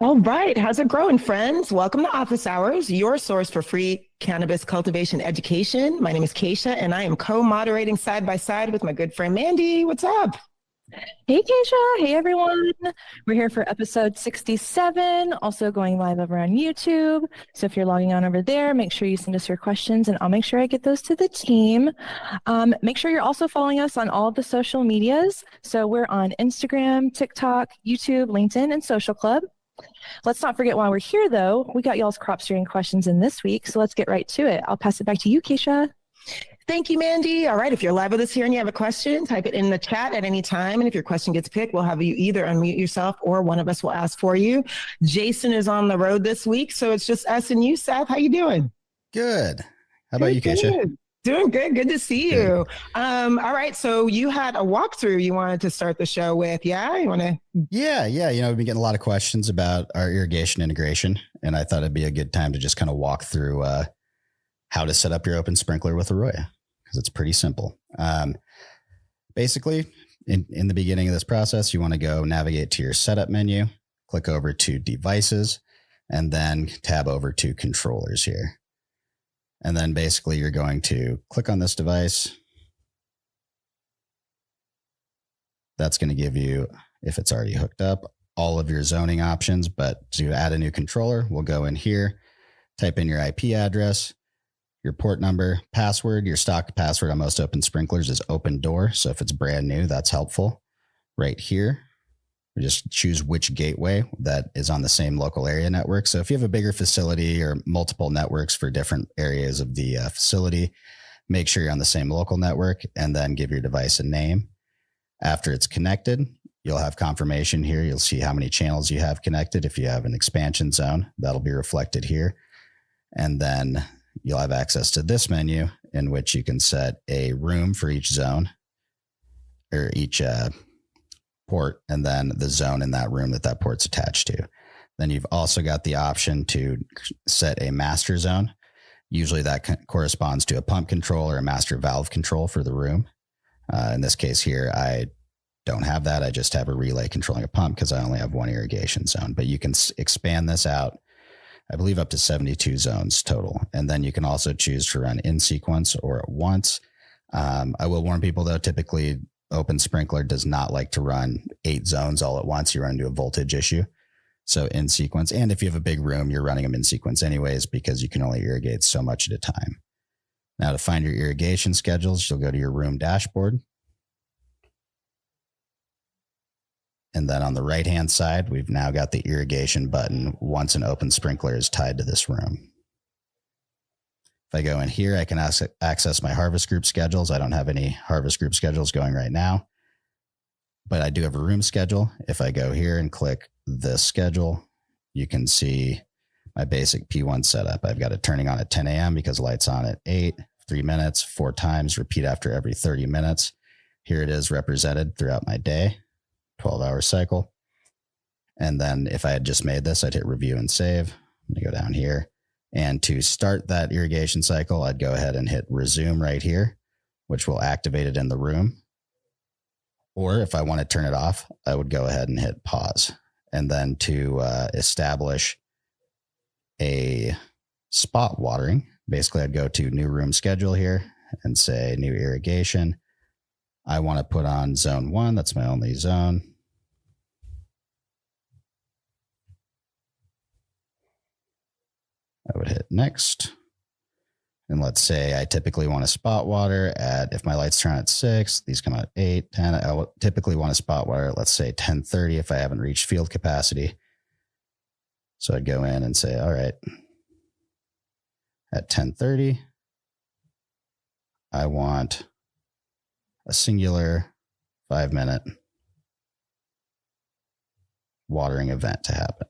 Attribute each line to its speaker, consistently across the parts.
Speaker 1: All right. How's it growing, friends? Welcome to Office Hours, your source for free cannabis cultivation education. My name is Keisha, and I am co-moderating side by side with my good friend Mandy. What's up?
Speaker 2: Hey, Keisha. Hey, everyone. We're here for episode 67, also going live over on YouTube. So if you're logging on over there, make sure you send us your questions and I'll make sure I get those to the team. Make sure you're also following us on all of the social medias. So we're on Instagram, TikTok, YouTube, LinkedIn, and Social Club. Let's not forget while we're here, though, we got y'all's crop steering questions in this week. So let's get right to it. I'll pass it back to you, Keisha.
Speaker 1: Thank you, Mandy. All right. If you're live with us here and you have a question, type it in the chat at any time. And if your question gets picked, we'll have you either unmute yourself or one of us will ask for you. Jason is on the road this week, so it's just us and you, Seth. How you doing?
Speaker 3: Good. How about you, Keisha?
Speaker 1: Doing good. Good to see you. All right. So you had a walkthrough you wanted to start the show with. Yeah. You want to?
Speaker 3: Yeah. We've been getting a lot of questions about our irrigation integration, and I thought it'd be a good time to just kind of walk through how to set up your open sprinkler with Aroya, because it's pretty simple. Basically, in the beginning of this process, you want to go navigate to your setup menu, click over to devices, and then tab over to controllers here. And then basically you're going to click on this device. That's going to give you, if it's already hooked up, all of your zoning options. But to add a new controller, we'll go in here, type in your IP address, your port number, password. Your stock password on most open sprinklers is open door. So if it's brand new, that's helpful. Right here, we just choose which gateway that is on the same local area network. So if you have a bigger facility or multiple networks for different areas of the facility, make sure you're on the same local network and then give your device a name. After it's connected, you'll have confirmation here. You'll see how many channels you have connected. If you have an expansion zone, that'll be reflected here. And then you'll have access to this menu in which you can set a room for each zone or each port, and then the zone in that room that port's attached to. Then you've also got the option to set a master zone. Usually that corresponds to a pump control or a master valve control for the room. In this case here, I don't have that. I just have a relay controlling a pump because I only have one irrigation zone. But you can expand this out, I believe, up to 72 zones total. And then you can also choose to run in sequence or at once. I will warn people, though, typically open sprinkler does not like to run 8 zones all at once. You run into a voltage issue. So in sequence. And if you have a big room, you're running them in sequence anyways, because you can only irrigate so much at a time. Now to find your irrigation schedules, you'll go to your room dashboard. And then on the right-hand side, we've now got the irrigation button once an open sprinkler is tied to this room. If I go in here, I can access my harvest group schedules. I don't have any harvest group schedules going right now, but I do have a room schedule. If I go here and click this schedule, you can see my basic P1 setup. I've got it turning on at 10 a.m. because lights on at 8, 3 minutes, 4 times, repeat after every 30 minutes. Here it is represented throughout my day, 12-hour cycle. And then if I had just made this, I'd hit review and save. I'm going to go down here. And to start that irrigation cycle, I'd go ahead and hit resume right here, which will activate it in the room. Or if I want to turn it off, I would go ahead and hit pause. And then to establish a spot watering, basically I'd go to new room schedule here and say new irrigation. I want to put on zone 1. That's my only zone. I would hit next. And let's say I typically want to spot water at, if my lights turn on at 6, these come out at 8, 10. I will typically want to spot water at, let's say, 10:30 if I haven't reached field capacity. So I'd go in and say, all right, at 10:30, I want a singular 5-minute watering event to happen.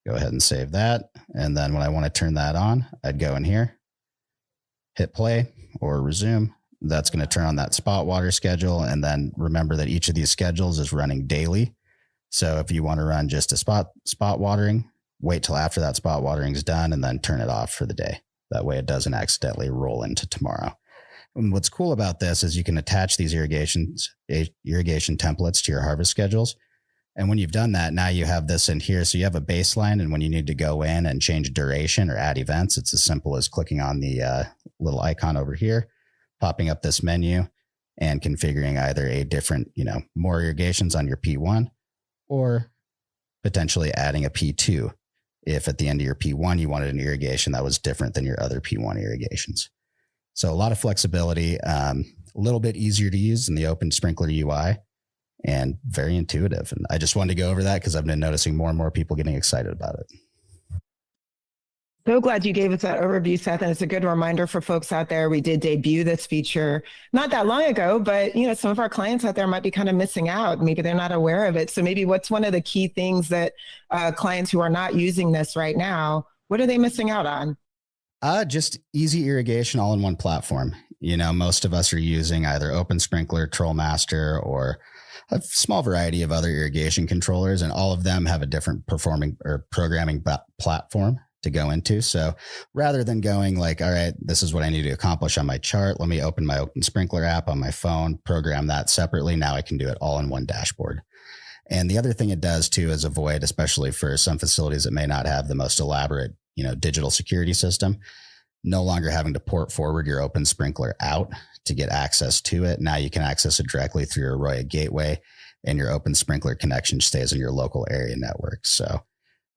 Speaker 3: Go ahead and save that. And then when I want to turn that on, I'd go in here, hit play or resume. That's going to turn on that spot water schedule. And then remember that each of these schedules is running daily. So if you want to run just a spot watering, wait till after that spot watering is done and then turn it off for the day. That way it doesn't accidentally roll into tomorrow. And what's cool about this is you can attach these irrigation templates to your harvest schedules. And when you've done that, now you have this in here. So you have a baseline. And when you need to go in and change duration or add events, it's as simple as clicking on the little icon over here, popping up this menu and configuring either a different, more irrigations on your P1 or potentially adding a P2 if at the end of your P1 you wanted an irrigation that was different than your other P1 irrigations. So a lot of flexibility, a little bit easier to use in the Open Sprinkler UI and very intuitive. And I just wanted to go over that because I've been noticing more and more people getting excited about it.
Speaker 1: So glad you gave us that overview, Seth. And it's a good reminder for folks out there. We did debut this feature not that long ago, but some of our clients out there might be kind of missing out. Maybe they're not aware of it. So maybe what's one of the key things that clients who are not using this right now, what are they missing out on?
Speaker 3: Just easy irrigation all in one platform. Most of us are using either Open Sprinkler, Trollmaster, or a small variety of other irrigation controllers, and all of them have a different performing or programming platform to go into. So rather than going like, all right, this is what I need to accomplish on my chart, let me open my Open Sprinkler app on my phone, program that separately. Now I can do it all in one dashboard. And the other thing it does too is avoid, especially for some facilities that may not have the most elaborate, digital security system, no longer having to port forward your Open Sprinkler out to get access to it. Now you can access it directly through your Aroya gateway, and your Open Sprinkler connection stays in your local area network. So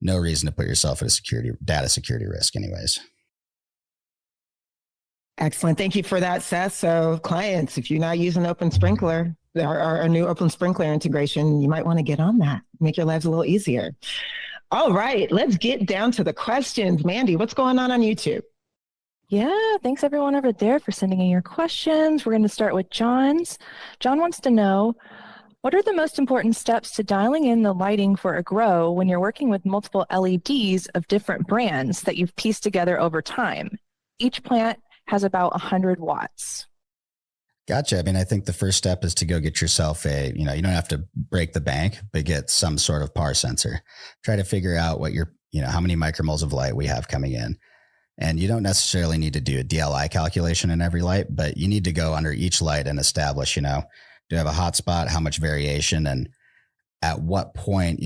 Speaker 3: no reason to put yourself at a data security risk anyways.
Speaker 1: Excellent. Thank you for that, Seth. So clients, if you're not using Open Sprinkler, our new Open Sprinkler integration, you might want to get on that, make your lives a little easier. All right, let's get down to the questions. Mandy, what's going on YouTube?
Speaker 2: Yeah, thanks everyone over there for sending in your questions. We're going to start with John's. John wants to know, what are the most important steps to dialing in the lighting for a grow when you're working with multiple LEDs of different brands that you've pieced together over time? Each plant has about 100 watts.
Speaker 3: Gotcha. I mean, I think the first step is to go get yourself you don't have to break the bank, but get some sort of PAR sensor. Try to figure out what how many micromoles of light we have coming in. And you don't necessarily need to do a DLI calculation in every light, but you need to go under each light and establish, do you have a hot spot? How much variation? And at what point,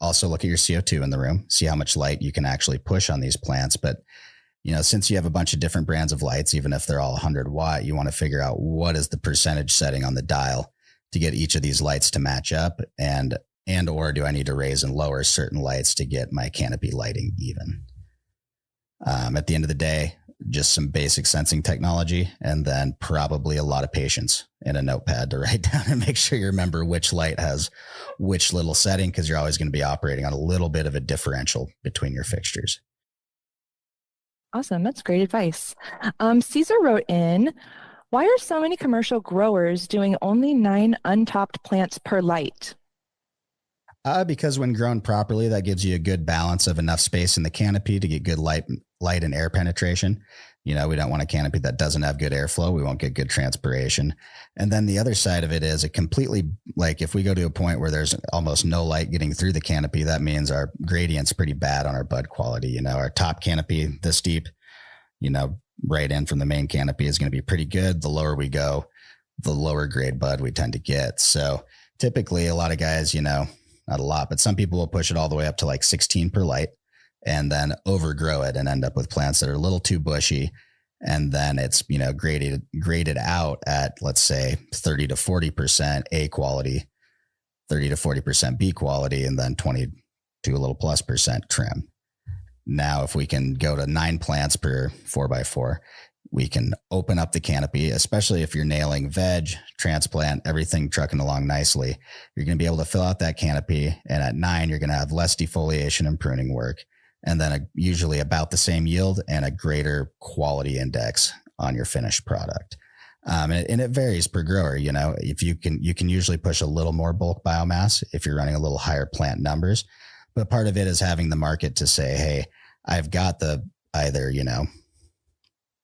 Speaker 3: also look at your CO2 in the room, see how much light you can actually push on these plants. But, since you have a bunch of different brands of lights, even if they're all 100 watt, you want to figure out what is the percentage setting on the dial to get each of these lights to match up, and or do I need to raise and lower certain lights to get my canopy lighting even? At the end of the day, just some basic sensing technology, and then probably a lot of patience and a notepad to write down and make sure you remember which light has which little setting, because you're always going to be operating on a little bit of a differential between your fixtures.
Speaker 2: Awesome. That's great advice. Caesar wrote in, why are so many commercial growers doing only 9 untopped plants per light?
Speaker 3: Because when grown properly, that gives you a good balance of enough space in the canopy to get good light and air penetration. We don't want a canopy that doesn't have good airflow. We won't get good transpiration. And then the other side of it is it completely, like if we go to a point where there's almost no light getting through the canopy, that means our gradient's pretty bad on our bud quality. Our top canopy this deep, right in from the main canopy is going to be pretty good. The lower we go, the lower grade bud we tend to get. So typically a lot of guys, not a lot, but some people will push it all the way up to like 16 per light and then overgrow it and end up with plants that are a little too bushy. And then it's, graded out at, let's say 30 to 40% A quality, 30 to 40% B quality, and then 20 to a little plus % trim. Now, if we can go to 9 plants per 4x4, we can open up the canopy, especially if you're nailing veg, transplant, everything trucking along nicely. You're going to be able to fill out that canopy. And at 9, you're going to have less defoliation and pruning work. And then usually about the same yield and a greater quality index on your finished product. And it varies per grower. If you can usually push a little more bulk biomass if you're running a little higher plant numbers. But part of it is having the market to say, hey, I've got the either,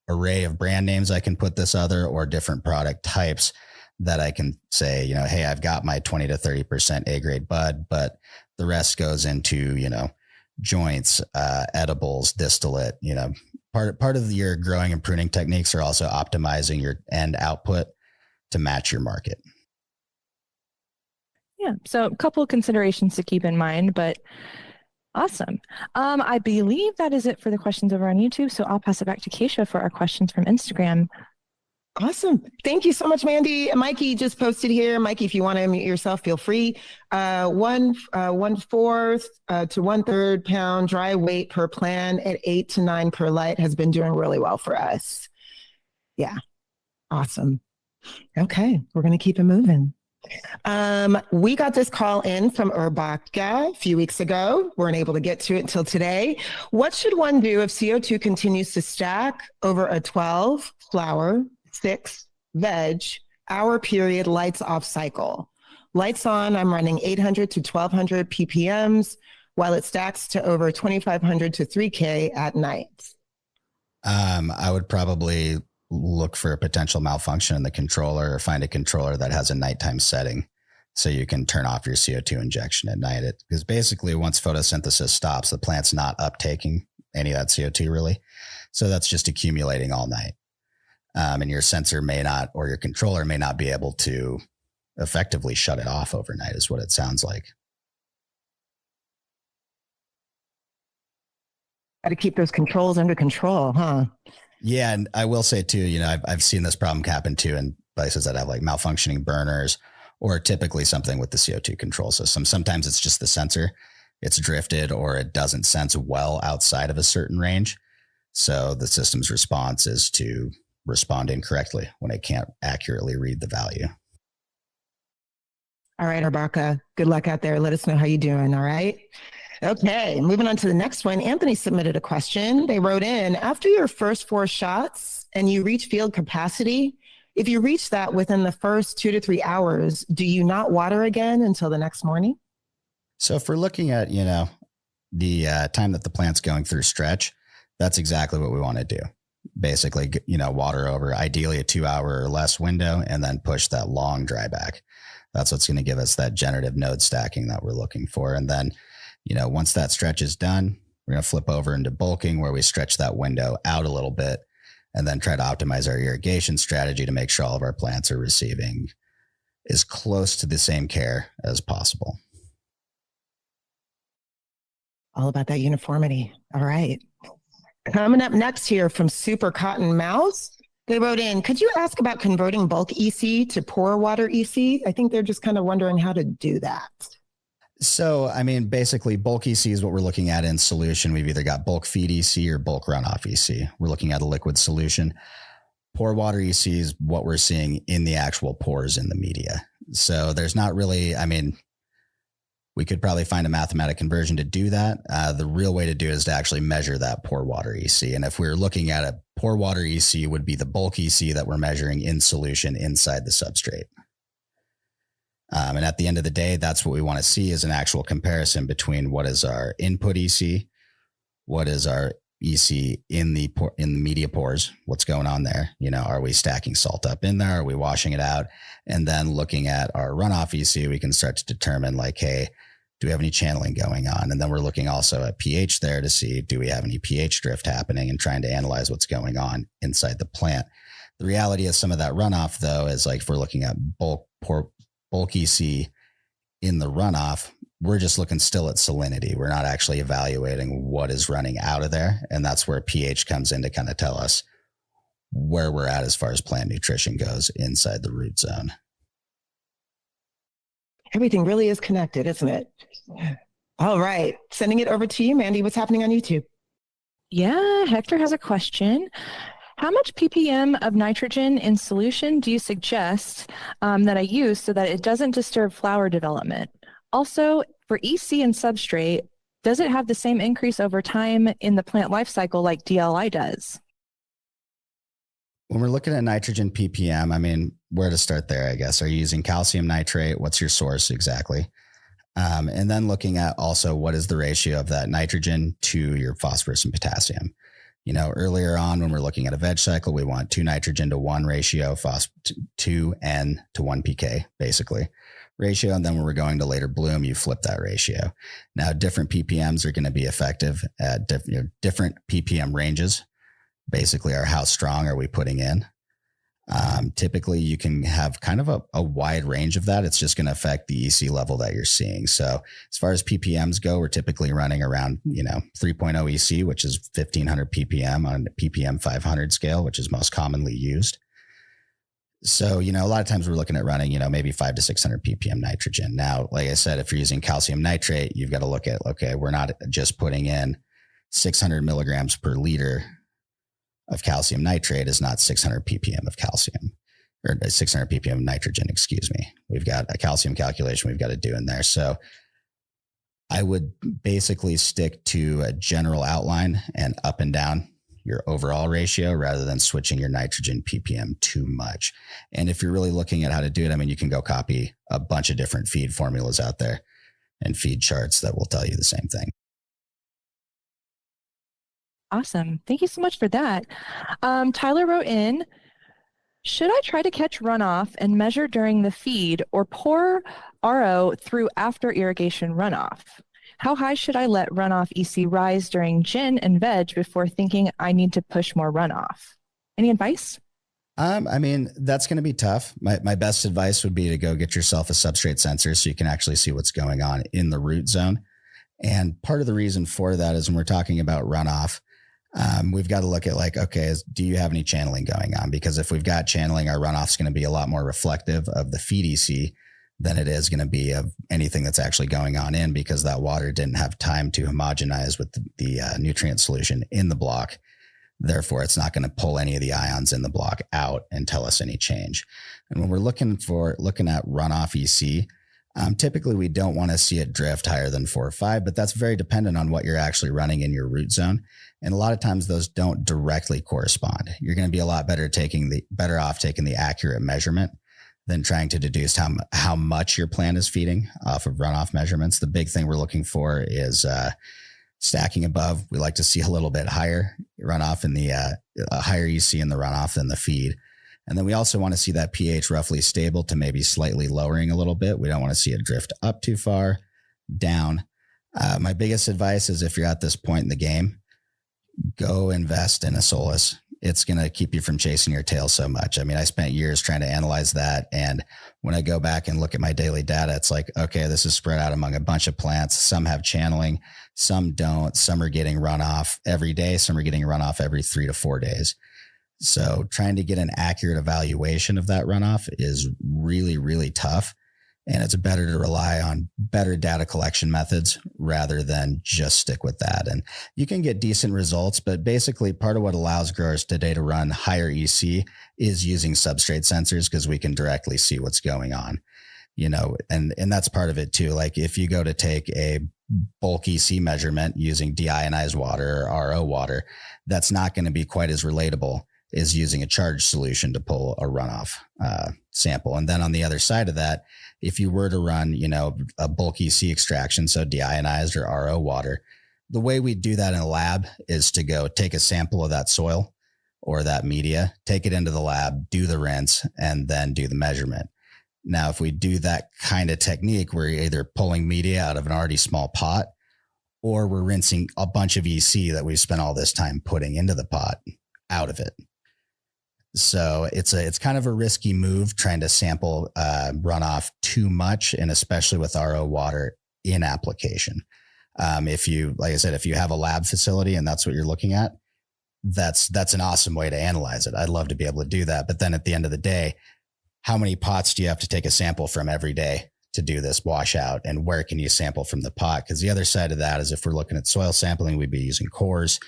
Speaker 3: array of brand names I can put this other, or different product types that I can say, hey, I've got my 20 to 30% A grade bud, but the rest goes into, joints, edibles, distillate, part of your growing and pruning techniques are also optimizing your end output to match your market.
Speaker 2: Yeah. So a couple of considerations to keep in mind, but awesome. I believe that is it for the questions over on YouTube. So I'll pass it back to Keisha for our questions from Instagram.
Speaker 1: Awesome. Thank you so much, Mandy. Mikey just posted here. Mikey, if you want to unmute yourself, feel free. 1/4 to 1/3 pound dry weight per plan at 8 to 9 per light has been doing really well for us. Yeah. Awesome. Okay. We're going to keep it moving. We got this call in from Urbaka a few weeks ago. Weren't able to get to it until today. What should one do if CO2 continues to stack over a 12 flower, 6 veg hour period lights off cycle? Lights on, I'm running 800 to 1200 ppms while it stacks to over 2500 to 3K at night.
Speaker 3: I would probably look for a potential malfunction in the controller or find a controller that has a nighttime setting so you can turn off your CO2 injection at night. Because basically once photosynthesis stops, the plant's not uptaking any of that CO2 really. So that's just accumulating all night. And your sensor may not, or your controller may not be able to effectively shut it off overnight is what it sounds like.
Speaker 1: Got to keep those controls under control, huh?
Speaker 3: Yeah. And I will say too, I've seen this problem happen too in places that have like malfunctioning burners or typically something with the CO2 control system. Sometimes it's just the sensor, it's drifted or it doesn't sense well outside of a certain range. So the system's response is to respond incorrectly when it can't accurately read the value.
Speaker 1: All right, Arbaka, good luck out there. Let us know how you're doing. All right. Okay, moving on to the next one. Anthony submitted a question. They wrote in, after your first 4 shots and you reach field capacity, if you reach that within the first 2 to 3 hours, do you not water again until the next morning?
Speaker 3: So if we're looking at, the time that the plant's going through stretch, that's exactly what we want to do. Basically, water over ideally a 2-hour or less window and then push that long dryback. That's what's going to give us that generative node stacking that we're looking for. And then once that stretch is done, we're going to flip over into bulking where we stretch that window out a little bit and then try to optimize our irrigation strategy to make sure all of our plants are receiving as close to the same care as possible.
Speaker 1: All about that uniformity. All right. Coming up next here from Super Cotton Mouse, they wrote in, could you ask about converting bulk EC to pour water EC? I think they're just kind of wondering how to do that.
Speaker 3: So, basically bulk EC is what we're looking at in solution. We've either got bulk feed EC or bulk runoff EC. We're looking at a liquid solution. Pour water EC is what we're seeing in the actual pores in the media. So there's not really, we could probably find a mathematic conversion to do that. The real way to do it is to actually measure that pour water EC. And if we're looking at a pour water EC would be the bulk EC that we're measuring in solution inside the substrate. And at the end of the day, that's what we want to see is an actual comparison between what is our input EC, what is our EC in the media pores, what's going on there. Are we stacking salt up in there? Are we washing it out? And then looking at our runoff EC, we can start to determine like, hey, do we have any channeling going on? And then we're looking also at pH there to see, do we have any pH drift happening and trying to analyze what's going on inside the plant. The reality of some of that runoff though, is like, if we're looking at bulk EC in the runoff, we're just looking still at salinity. We're not actually evaluating what is running out of there. And that's where pH comes in to kind of tell us where we're at as far as plant nutrition goes inside the root zone.
Speaker 1: Everything really is connected, isn't it? All right. Sending it over to you, Mandy. What's happening on YouTube?
Speaker 2: Yeah, Hector has a question. How much ppm of nitrogen in solution do you suggest that I use so that it doesn't disturb flower development? Also, for EC and substrate, does it have the same increase over time in the plant life cycle like DLI does?
Speaker 3: When we're looking at nitrogen ppm, where to start there, I guess? Are you using calcium nitrate? What's your source exactly? And then looking at also what is the ratio of that nitrogen to your phosphorus and potassium. Earlier on when we're looking at a veg cycle, we want 2 nitrogen to 1 ratio, 2 N to 1 PK, basically ratio. And then when we're going to later bloom, you flip that ratio. Now, different ppms are going to be effective at different ppm ranges basically are how strong are we putting in. Typically you can have kind of a wide range of that. It's just going to affect the EC level that you're seeing. So as far as PPMs go, we're typically running around, 3.0 EC, which is 1500 PPM on a PPM 500 scale, which is most commonly used. So, a lot of times we're looking at running, maybe 500 to 600 ppm nitrogen. Now, like I said, if you're using calcium nitrate, you've got to look at, okay, we're not just putting in 600 milligrams per liter of calcium nitrate is not 600 ppm of calcium, or 600 ppm of nitrogen, excuse me. We've got a calcium calculation we've got to do in there. So I would basically stick to a general outline and up and down your overall ratio rather than switching your nitrogen ppm too much. And if you're really looking at how to do it, you can go copy a bunch of different feed formulas out there and feed charts that will tell you the same thing.
Speaker 2: Awesome. Thank you so much for that. Tyler wrote in, should I try to catch runoff and measure during the feed or pour RO through after irrigation runoff? How high should I let runoff EC rise during gin and veg before thinking I need to push more runoff? Any advice?
Speaker 3: That's going to be tough. My best advice would be to go get yourself a substrate sensor so you can actually see what's going on in the root zone. And part of the reason for that is when we're talking about runoff, we've got to look at do you have any channeling going on? Because if we've got channeling, our runoff's going to be a lot more reflective of the feed EC than it is going to be of anything that's actually going on in, because that water didn't have time to homogenize with the nutrient solution in the block. Therefore, it's not going to pull any of the ions in the block out and tell us any change. And when we're looking at runoff EC, typically we don't want to see it drift higher than 4 or 5, but that's very dependent on what you're actually running in your root zone. And a lot of times those don't directly correspond. You're going to be a lot better off taking the accurate measurement than trying to deduce how much your plant is feeding off of runoff measurements. The big thing we're looking for is stacking above. We like to see a little bit higher runoff in the higher EC in the runoff than the feed. And then we also want to see that pH roughly stable to maybe slightly lowering a little bit. We don't want to see it drift up too far, down. My biggest advice is if you're at this point in the game, go invest in a Solus. It's going to keep you from chasing your tail so much. I spent years trying to analyze that. And when I go back and look at my daily data, it's like, okay, this is spread out among a bunch of plants. Some have channeling, some don't. Some are getting runoff every day. Some are getting runoff every 3 to 4 days. So trying to get an accurate evaluation of that runoff is really, really tough. And it's better to rely on better data collection methods rather than just stick with that. And you can get decent results, but basically part of what allows growers today to run higher EC is using substrate sensors, because we can directly see what's going on, and that's part of it too. Like if you go to take a bulk EC measurement using deionized water or RO water, that's not going to be quite as relatable as using a charged solution to pull a runoff sample. And then on the other side of that, if you were to run, a bulk EC extraction, so deionized or RO water, the way we do that in a lab is to go take a sample of that soil or that media, take it into the lab, do the rinse, and then do the measurement. Now, if we do that kind of technique, we're either pulling media out of an already small pot, or we're rinsing a bunch of EC that we've spent all this time putting into the pot out of it. So it's kind of a risky move trying to sample runoff too much, and especially with RO water in application. If you have a lab facility and that's what you're looking at, that's an awesome way to analyze it. I'd love to be able to do that. But then at the end of the day, how many pots do you have to take a sample from every day to do this washout? And where can you sample from the pot? Because the other side of that is if we're looking at soil sampling, we'd be using cores.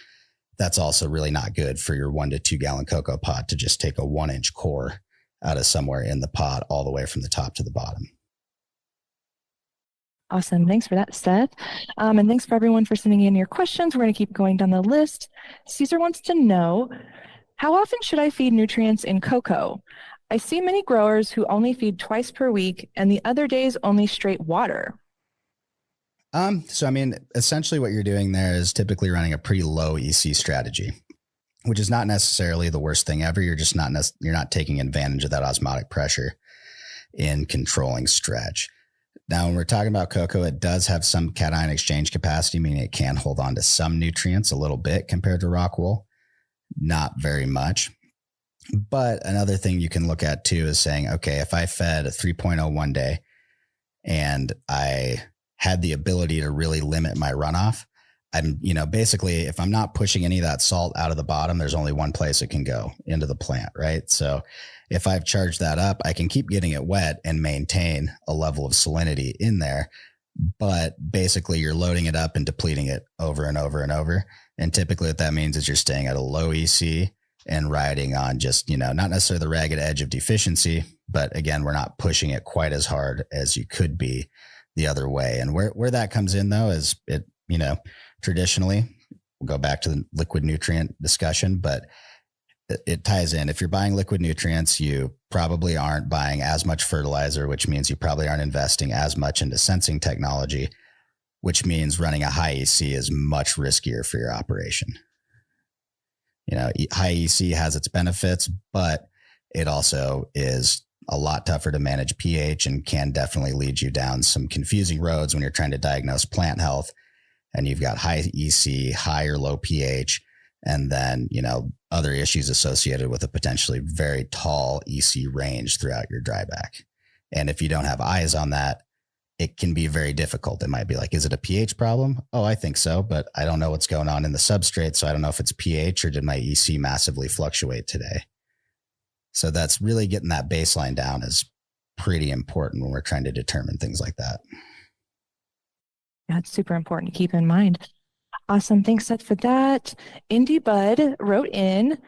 Speaker 3: That's also really not good for your 1 to 2 gallon cocoa pot to just take a 1-inch core out of somewhere in the pot all the way from the top to the bottom.
Speaker 2: Awesome. Thanks for that, Seth. And thanks for everyone for sending in your questions. We're going to keep going down the list. Caesar wants to know, how often should I feed nutrients in cocoa? I see many growers who only feed twice per week and the other days only straight water.
Speaker 3: Essentially what you're doing there is typically running a pretty low EC strategy, which is not necessarily the worst thing ever. You're just you're not taking advantage of that osmotic pressure in controlling stretch. Now, when we're talking about cocoa, it does have some cation exchange capacity, meaning it can hold on to some nutrients a little bit compared to rock wool. not very much. But another thing you can look at too is saying, okay, if I fed a 3.0 one day and I had the ability to really limit my runoff, I'm, basically, if I'm not pushing any of that salt out of the bottom, there's only one place it can go, into the plant, right? So if I've charged that up, I can keep getting it wet and maintain a level of salinity in there. But basically you're loading it up and depleting it over and over and over. And typically what that means is you're staying at a low EC and riding on just, not necessarily the ragged edge of deficiency, but again, we're not pushing it quite as hard as you could be the other way. And where that comes in though is it, traditionally, we'll go back to the liquid nutrient discussion, but it ties in. If you're buying liquid nutrients, you probably aren't buying as much fertilizer, which means you probably aren't investing as much into sensing technology, which means running a high EC is much riskier for your operation. High EC has its benefits, but it also is a lot tougher to manage pH and can definitely lead you down some confusing roads when you're trying to diagnose plant health and you've got high EC, high or low pH, and then, other issues associated with a potentially very tall EC range throughout your dryback. And if you don't have eyes on that, it can be very difficult. It might be like, is it a pH problem? Oh, I think so, but I don't know what's going on in the substrate. So I don't know if it's pH or did my EC massively fluctuate today? So that's really getting that baseline down is pretty important when we're trying to determine things like that.
Speaker 2: Yeah, it's super important to keep in mind. Awesome. Thanks, Seth, for that. Indie Bud wrote in,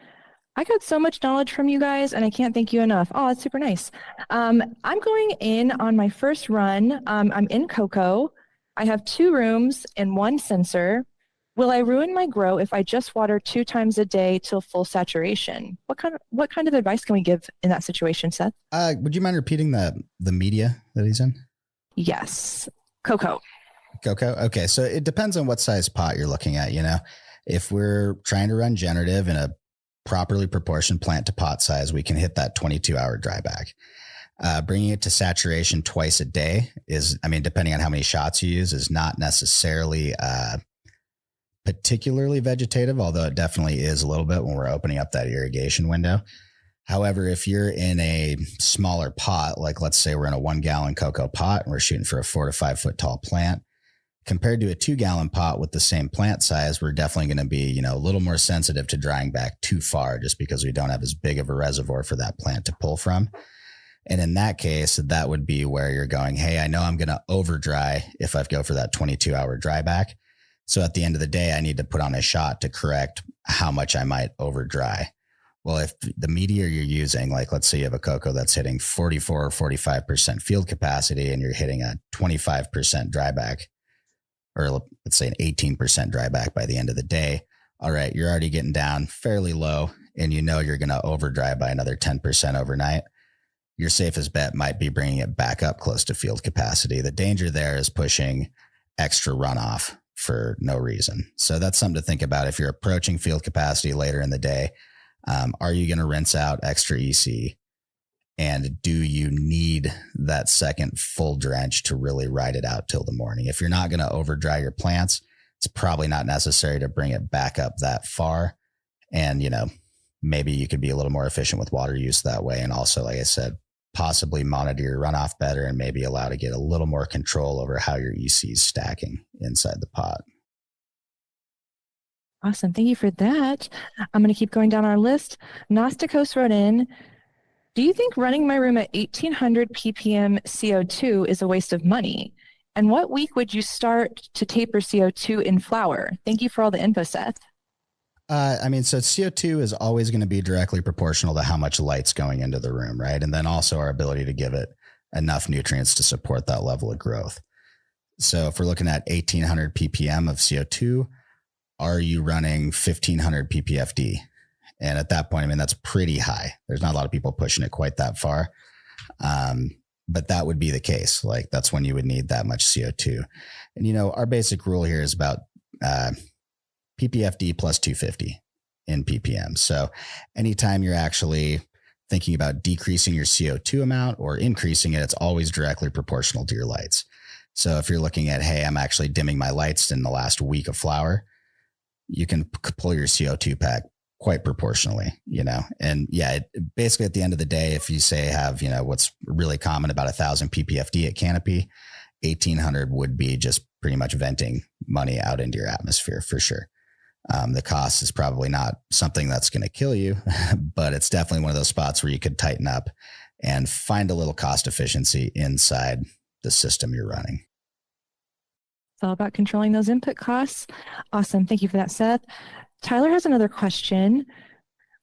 Speaker 2: I got so much knowledge from you guys and I can't thank you enough. Oh, that's super nice. I'm going in on my first run. I'm in cocoa. I have 2 rooms and 1 sensor. Will I ruin my grow if I just water 2 times a day till full saturation? What kind of advice can we give in that situation, Seth?
Speaker 3: Would you mind repeating the media that he's in?
Speaker 2: Yes. Cocoa.
Speaker 3: Okay. So it depends on what size pot you're looking at. If we're trying to run generative in a properly proportioned plant to pot size, we can hit that 22-hour dryback. Bringing it to saturation twice a day is, depending on how many shots you use, is not necessarily particularly vegetative, although it definitely is a little bit when we're opening up that irrigation window. However, if you're in a smaller pot, like let's say we're in a 1-gallon cocoa pot and we're shooting for a 4 to 5 foot tall plant, compared to a 2-gallon pot with the same plant size, we're definitely going to be, a little more sensitive to drying back too far just because we don't have as big of a reservoir for that plant to pull from. And in that case, that would be where you're going, hey, I know I'm going to over dry if I go for that 22-hour dryback. So at the end of the day, I need to put on a shot to correct how much I might over dry. Well, if the media you're using, like let's say you have a cocoa that's hitting 44 or 45% field capacity and you're hitting a 25% dryback, or let's say an 18% dryback by the end of the day. All right, you're already getting down fairly low and you're going to over dry by another 10% overnight. Your safest bet might be bringing it back up close to field capacity. The danger there is pushing extra runoff for no reason. So that's something to think about. If you're approaching field capacity later in the day, are you going to rinse out extra EC? And do you need that second full drench to really ride it out till the morning? If you're not going to over dry your plants, it's probably not necessary to bring it back up that far. And, maybe you could be a little more efficient with water use that way. And also, like I said, possibly monitor your runoff better and maybe allow to get a little more control over how your EC is stacking inside the pot.
Speaker 2: Awesome. Thank you for that. I'm going to keep going down our list. Nosticos wrote in, do you think running my room at 1800 ppm CO2 is a waste of money? And what week would you start to taper CO2 in flower? Thank you for all the info, Seth.
Speaker 3: So CO2 is always going to be directly proportional to how much light's going into the room, right? And then also our ability to give it enough nutrients to support that level of growth. So if we're looking at 1800 ppm of CO2, are you running 1500 ppfd? And at that point, that's pretty high. There's not a lot of people pushing it quite that far. But that would be the case. Like that's when you would need that much CO2. And, our basic rule here is about ppfd plus 250 in ppm. So anytime you're actually thinking about decreasing your CO2 amount or increasing it, it's always directly proportional to your lights. So if you're looking at, hey, I'm actually dimming my lights in the last week of flower, you can pull your CO2 pack quite proportionally, and basically at the end of the day, if you say have, what's really common, about 1,000 ppfd at canopy, 1,800 would be just pretty much venting money out into your atmosphere for sure. The cost is probably not something that's going to kill you, but it's definitely one of those spots where you could tighten up and find a little cost efficiency inside the system you're running.
Speaker 2: It's all about controlling those input costs. Awesome. Thank you for that, Seth. Tyler has another question.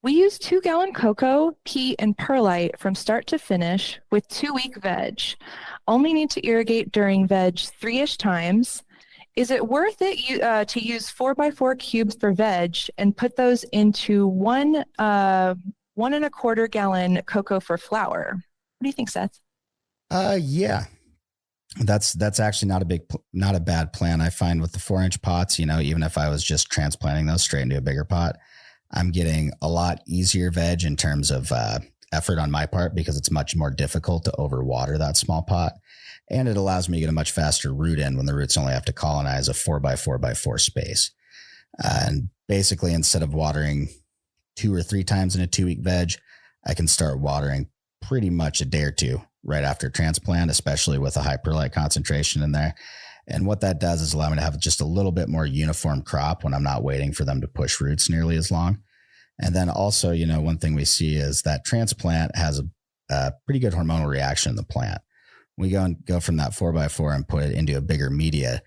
Speaker 2: We use 2-gallon cocoa, peat, and perlite from start to finish with 2-week veg. Only need to irrigate during veg 3-ish times. Is it worth it to use 4x4 cubes for veg and put those into 1.25 gallon cocoa for flower? What do you think, Seth?
Speaker 3: Yeah. That's actually not a bad plan. I find with the 4-inch pots, even if I was just transplanting those straight into a bigger pot, I'm getting a lot easier veg in terms of effort on my part, because it's much more difficult to overwater that small pot. And it allows me to get a much faster root in when the roots only have to colonize a 4x4x4 space. And basically, instead of watering 2 or 3 times in a 2-week veg, I can start watering pretty much a day or two right after transplant, especially with a high perlite concentration in there. And what that does is allow me to have just a little bit more uniform crop when I'm not waiting for them to push roots nearly as long. And then also, one thing we see is that transplant has a pretty good hormonal reaction in the plant. We go from that 4x4 and put it into a bigger media.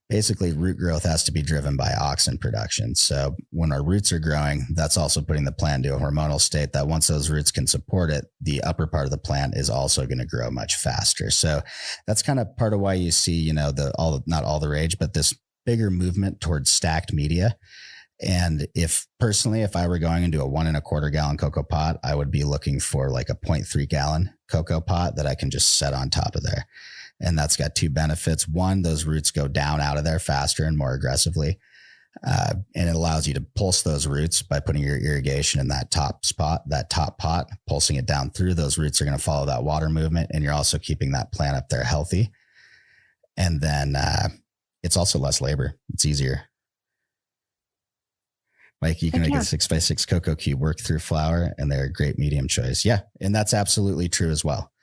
Speaker 3: Basically, root growth has to be driven by auxin production. So when our roots are growing, that's also putting the plant into a hormonal state that once those roots can support it, the upper part of the plant is also going to grow much faster. So that's kind of part of why you see, not all the rage, but this bigger movement towards stacked media. And if I were going into a 1.25 gallon cocoa pot, I would be looking for like a 0.3 gallon cocoa pot that I can just set on top of there. And that's got 2 benefits. One, those roots go down out of there faster and more aggressively. And it allows you to pulse those roots by putting your irrigation in that top pot, pulsing it down through. Those roots are going to follow that water movement. And you're also keeping that plant up there healthy. And then it's also less labor. It's easier. Like you can make a 6x6 cocoa cube work through flour, and they're a great medium choice. Yeah. And that's absolutely true as well.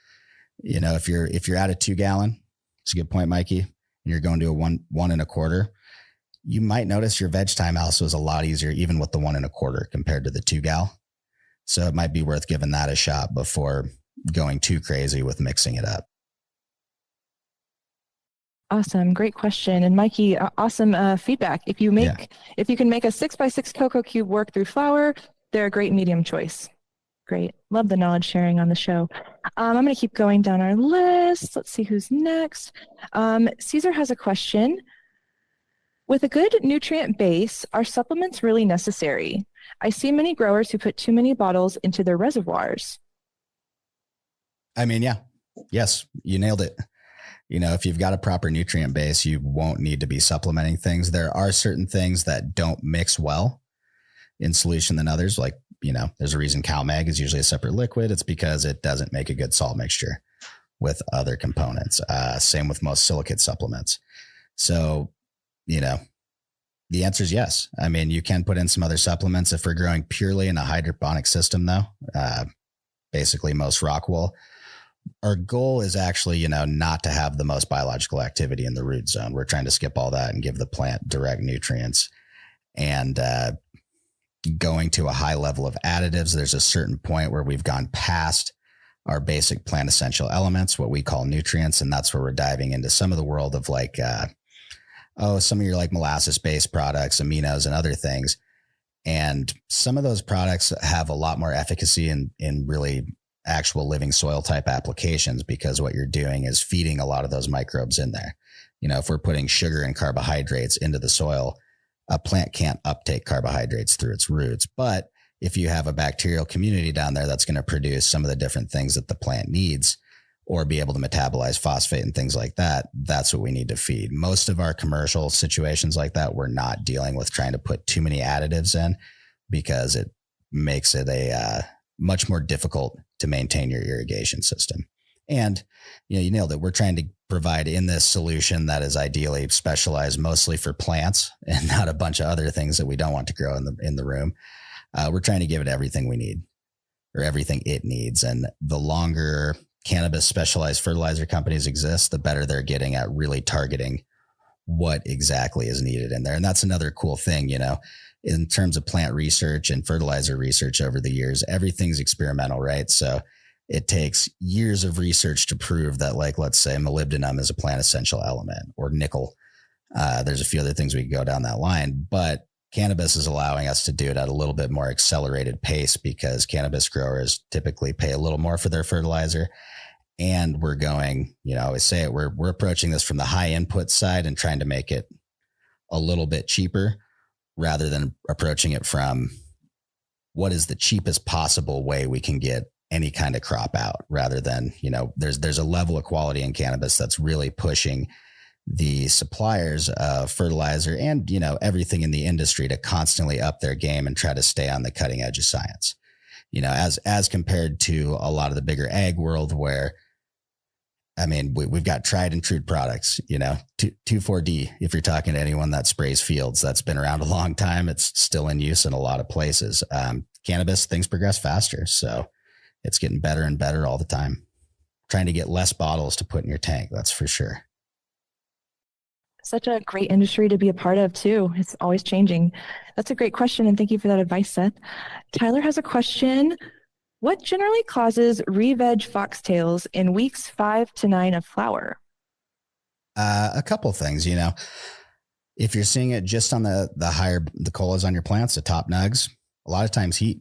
Speaker 3: If you're at a 2 gallon, it's a good point, Mikey, and you're going to a 1.25, you might notice your veg time also is a lot easier, even with the 1.25 compared to the 2 gal. So it might be worth giving that a shot before going too crazy with mixing it up.
Speaker 2: Awesome. Great question. And Mikey, awesome feedback. If you can make a 6x6 cocoa cube work through flour, they're a great medium choice. Great. Love the knowledge sharing on the show. I'm going to keep going down our list. Let's see who's next. Caesar has a question. With a good nutrient base, are supplements really necessary? I see many growers who put too many bottles into their reservoirs.
Speaker 3: I mean, yeah. Yes, you nailed it. If you've got a proper nutrient base, you won't need to be supplementing things. There are certain things that don't mix well in solution than others. Like, there's a reason CalMag is usually a separate liquid. It's because it doesn't make a good salt mixture with other components. Same with most silicate supplements. So, the answer is yes. I mean, you can put in some other supplements if we're growing purely in a hydroponic system, though. Basically, most rock wool. Our goal is actually, not to have the most biological activity in the root zone. We're trying to skip all that and give the plant direct nutrients. And going to a high level of additives, there's a certain point where we've gone past our basic plant essential elements, what we call nutrients. And that's where we're diving into some of the world of like, some of your like molasses-based products, aminos, and other things. And some of those products have a lot more efficacy in really actual living soil type applications, because what you're doing is feeding a lot of those microbes in there. If we're putting sugar and carbohydrates into the soil, a plant can't uptake carbohydrates through its roots. But if you have a bacterial community down there that's going to produce some of the different things that the plant needs, or be able to metabolize phosphate and things like that, that's what we need to feed. Most of our commercial situations like that, we're not dealing with trying to put too many additives in, because it makes it much more difficult to maintain your irrigation system. And, you nailed it. We're trying to provide in this solution that is ideally specialized mostly for plants and not a bunch of other things that we don't want to grow in the room. We're trying to give it everything we need or everything it needs. And the longer cannabis specialized fertilizer companies exist, the better they're getting at really targeting what exactly is needed in there. And that's another cool thing, you know, in terms of plant research and fertilizer research over the years, everything's experimental, right? So it takes years of research to prove that, like, let's say molybdenum is a plant essential element, or nickel. There's a few other things we can go down that line, but cannabis is allowing us to do it at a little bit more accelerated pace because cannabis growers typically pay a little more for their fertilizer. And we're going, you know, I always say it, we're approaching this from the high input side and trying to make it a little bit cheaper rather than approaching it from what is the cheapest possible way we can get any kind of crop out, rather than, you know, there's a level of quality in cannabis that's really pushing the suppliers of fertilizer and, you know, everything in the industry to constantly up their game and try to stay on the cutting edge of science, you know, as compared to a lot of the bigger ag world where, I mean, we've got tried and true products, you know, 2,4-D. If you're talking to anyone that sprays fields, that's been around a long time. It's still in use in a lot of places. Cannabis, things progress faster. So it's getting better and better all the time. Trying to get less bottles to put in your tank. That's for sure.
Speaker 2: Such a great industry to be a part of too. It's always changing. That's a great question. And thank you for that advice, Seth. Tyler has a question. What generally causes re-veg foxtails in weeks 5 to 9 of flower?
Speaker 3: A couple things, you know, if you're seeing it just on the higher, the colas on your plants, the top nugs, a lot of times heat.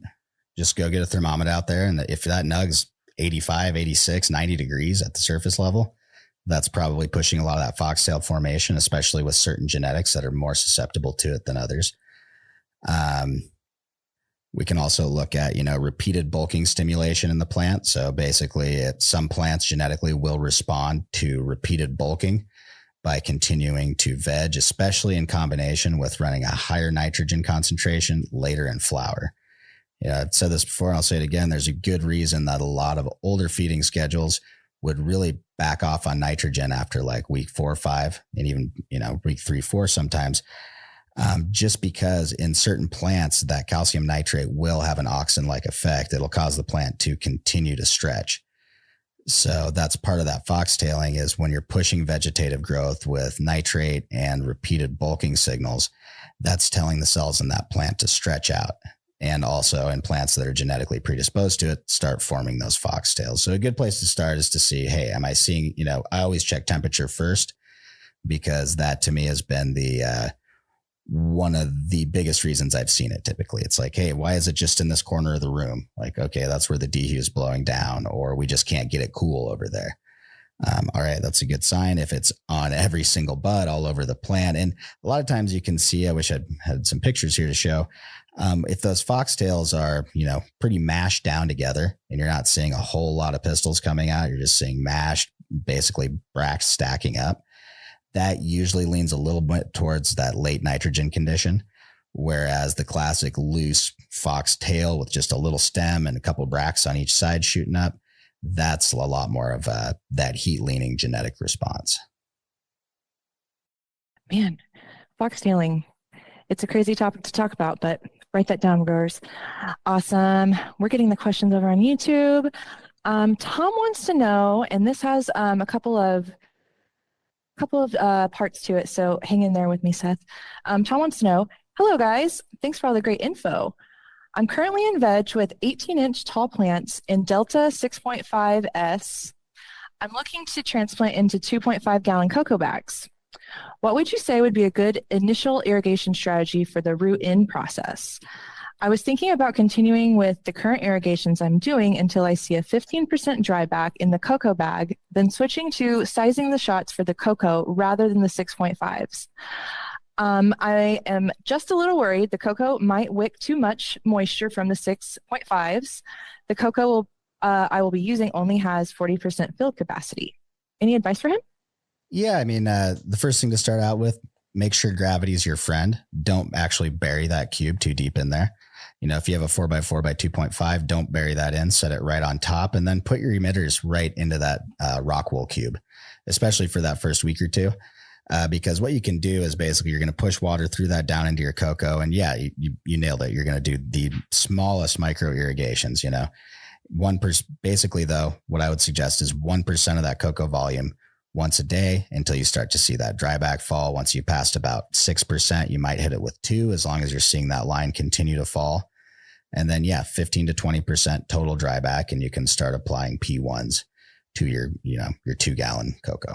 Speaker 3: Just go get a thermometer out there. And if that nug's 85, 86, 90 degrees at the surface level, that's probably pushing a lot of that foxtail formation, especially with certain genetics that are more susceptible to it than others. We can also look at, you know, repeated bulking stimulation in the plant. So basically some plants genetically will respond to repeated bulking by continuing to veg, especially in combination with running a higher nitrogen concentration later in flower. Yeah, I've said this before, and I'll say it again. There's a good reason that a lot of older feeding schedules would really back off on nitrogen after like week 4 or 5, and even, you know, week 3, 4 sometimes, just because in certain plants that calcium nitrate will have an auxin-like effect. It'll cause the plant to continue to stretch. So that's part of that foxtailing, is when you're pushing vegetative growth with nitrate and repeated bulking signals, that's telling the cells in that plant to stretch out. And also in plants that are genetically predisposed to it, start forming those foxtails. So a good place to start is to see, hey, am I seeing, you know, I always check temperature first, because that to me has been the one of the biggest reasons I've seen it. Typically it's like, hey, why is it just in this corner of the room? Like, okay, that's where the dehu is blowing down, or we just can't get it cool over there. All right, that's a good sign. If it's on every single bud all over the plant, and a lot of times you can see, I wish I'd had some pictures here to show, if those foxtails are, you know, pretty mashed down together and you're not seeing a whole lot of pistils coming out, you're just seeing mashed, basically bracts stacking up, that usually leans a little bit towards that late nitrogen condition. Whereas the classic loose foxtail with just a little stem and a couple of bracts on each side shooting up, that's a lot more of that heat leaning genetic response.
Speaker 2: Man, foxtailing. It's a crazy topic to talk about, but write that down, growers. Awesome. We're getting the questions over on YouTube. Tom wants to know, and this has a couple of parts to it, so hang in there with me, Seth. Tom wants to know, hello guys, thanks for all the great info. I'm currently in veg with 18-inch tall plants in Delta 6.5S. I'm looking to transplant into 2.5 gallon cocoa bags. What would you say would be a good initial irrigation strategy for the root in process? I was thinking about continuing with the current irrigations I'm doing until I see a 15% dryback in the cocoa bag, then switching to sizing the shots for the cocoa rather than the 6.5s. I am just a little worried the cocoa might wick too much moisture from the 6.5s. The cocoa I will be using only has 40% fill capacity. Any advice for him?
Speaker 3: Yeah, I mean, the first thing to start out with, make sure gravity is your friend. Don't actually bury that cube too deep in there. You know, if you have a 4x4 by 2.5, don't bury that in, set it right on top, and then put your emitters right into that rock wool cube, especially for that first week or two. because what you can do is basically you're going to push water through that down into your cocoa. And yeah, you nailed it. You're going to do the smallest micro irrigations, you know. Basically though, what I would suggest is 1% of that cocoa volume once a day until you start to see that dryback fall. Once you passed about 6%, you might hit it with 2, as long as you're seeing that line continue to fall. And then 15 to 20% total dryback, and you can start applying P1s to your 2-gallon cocoa.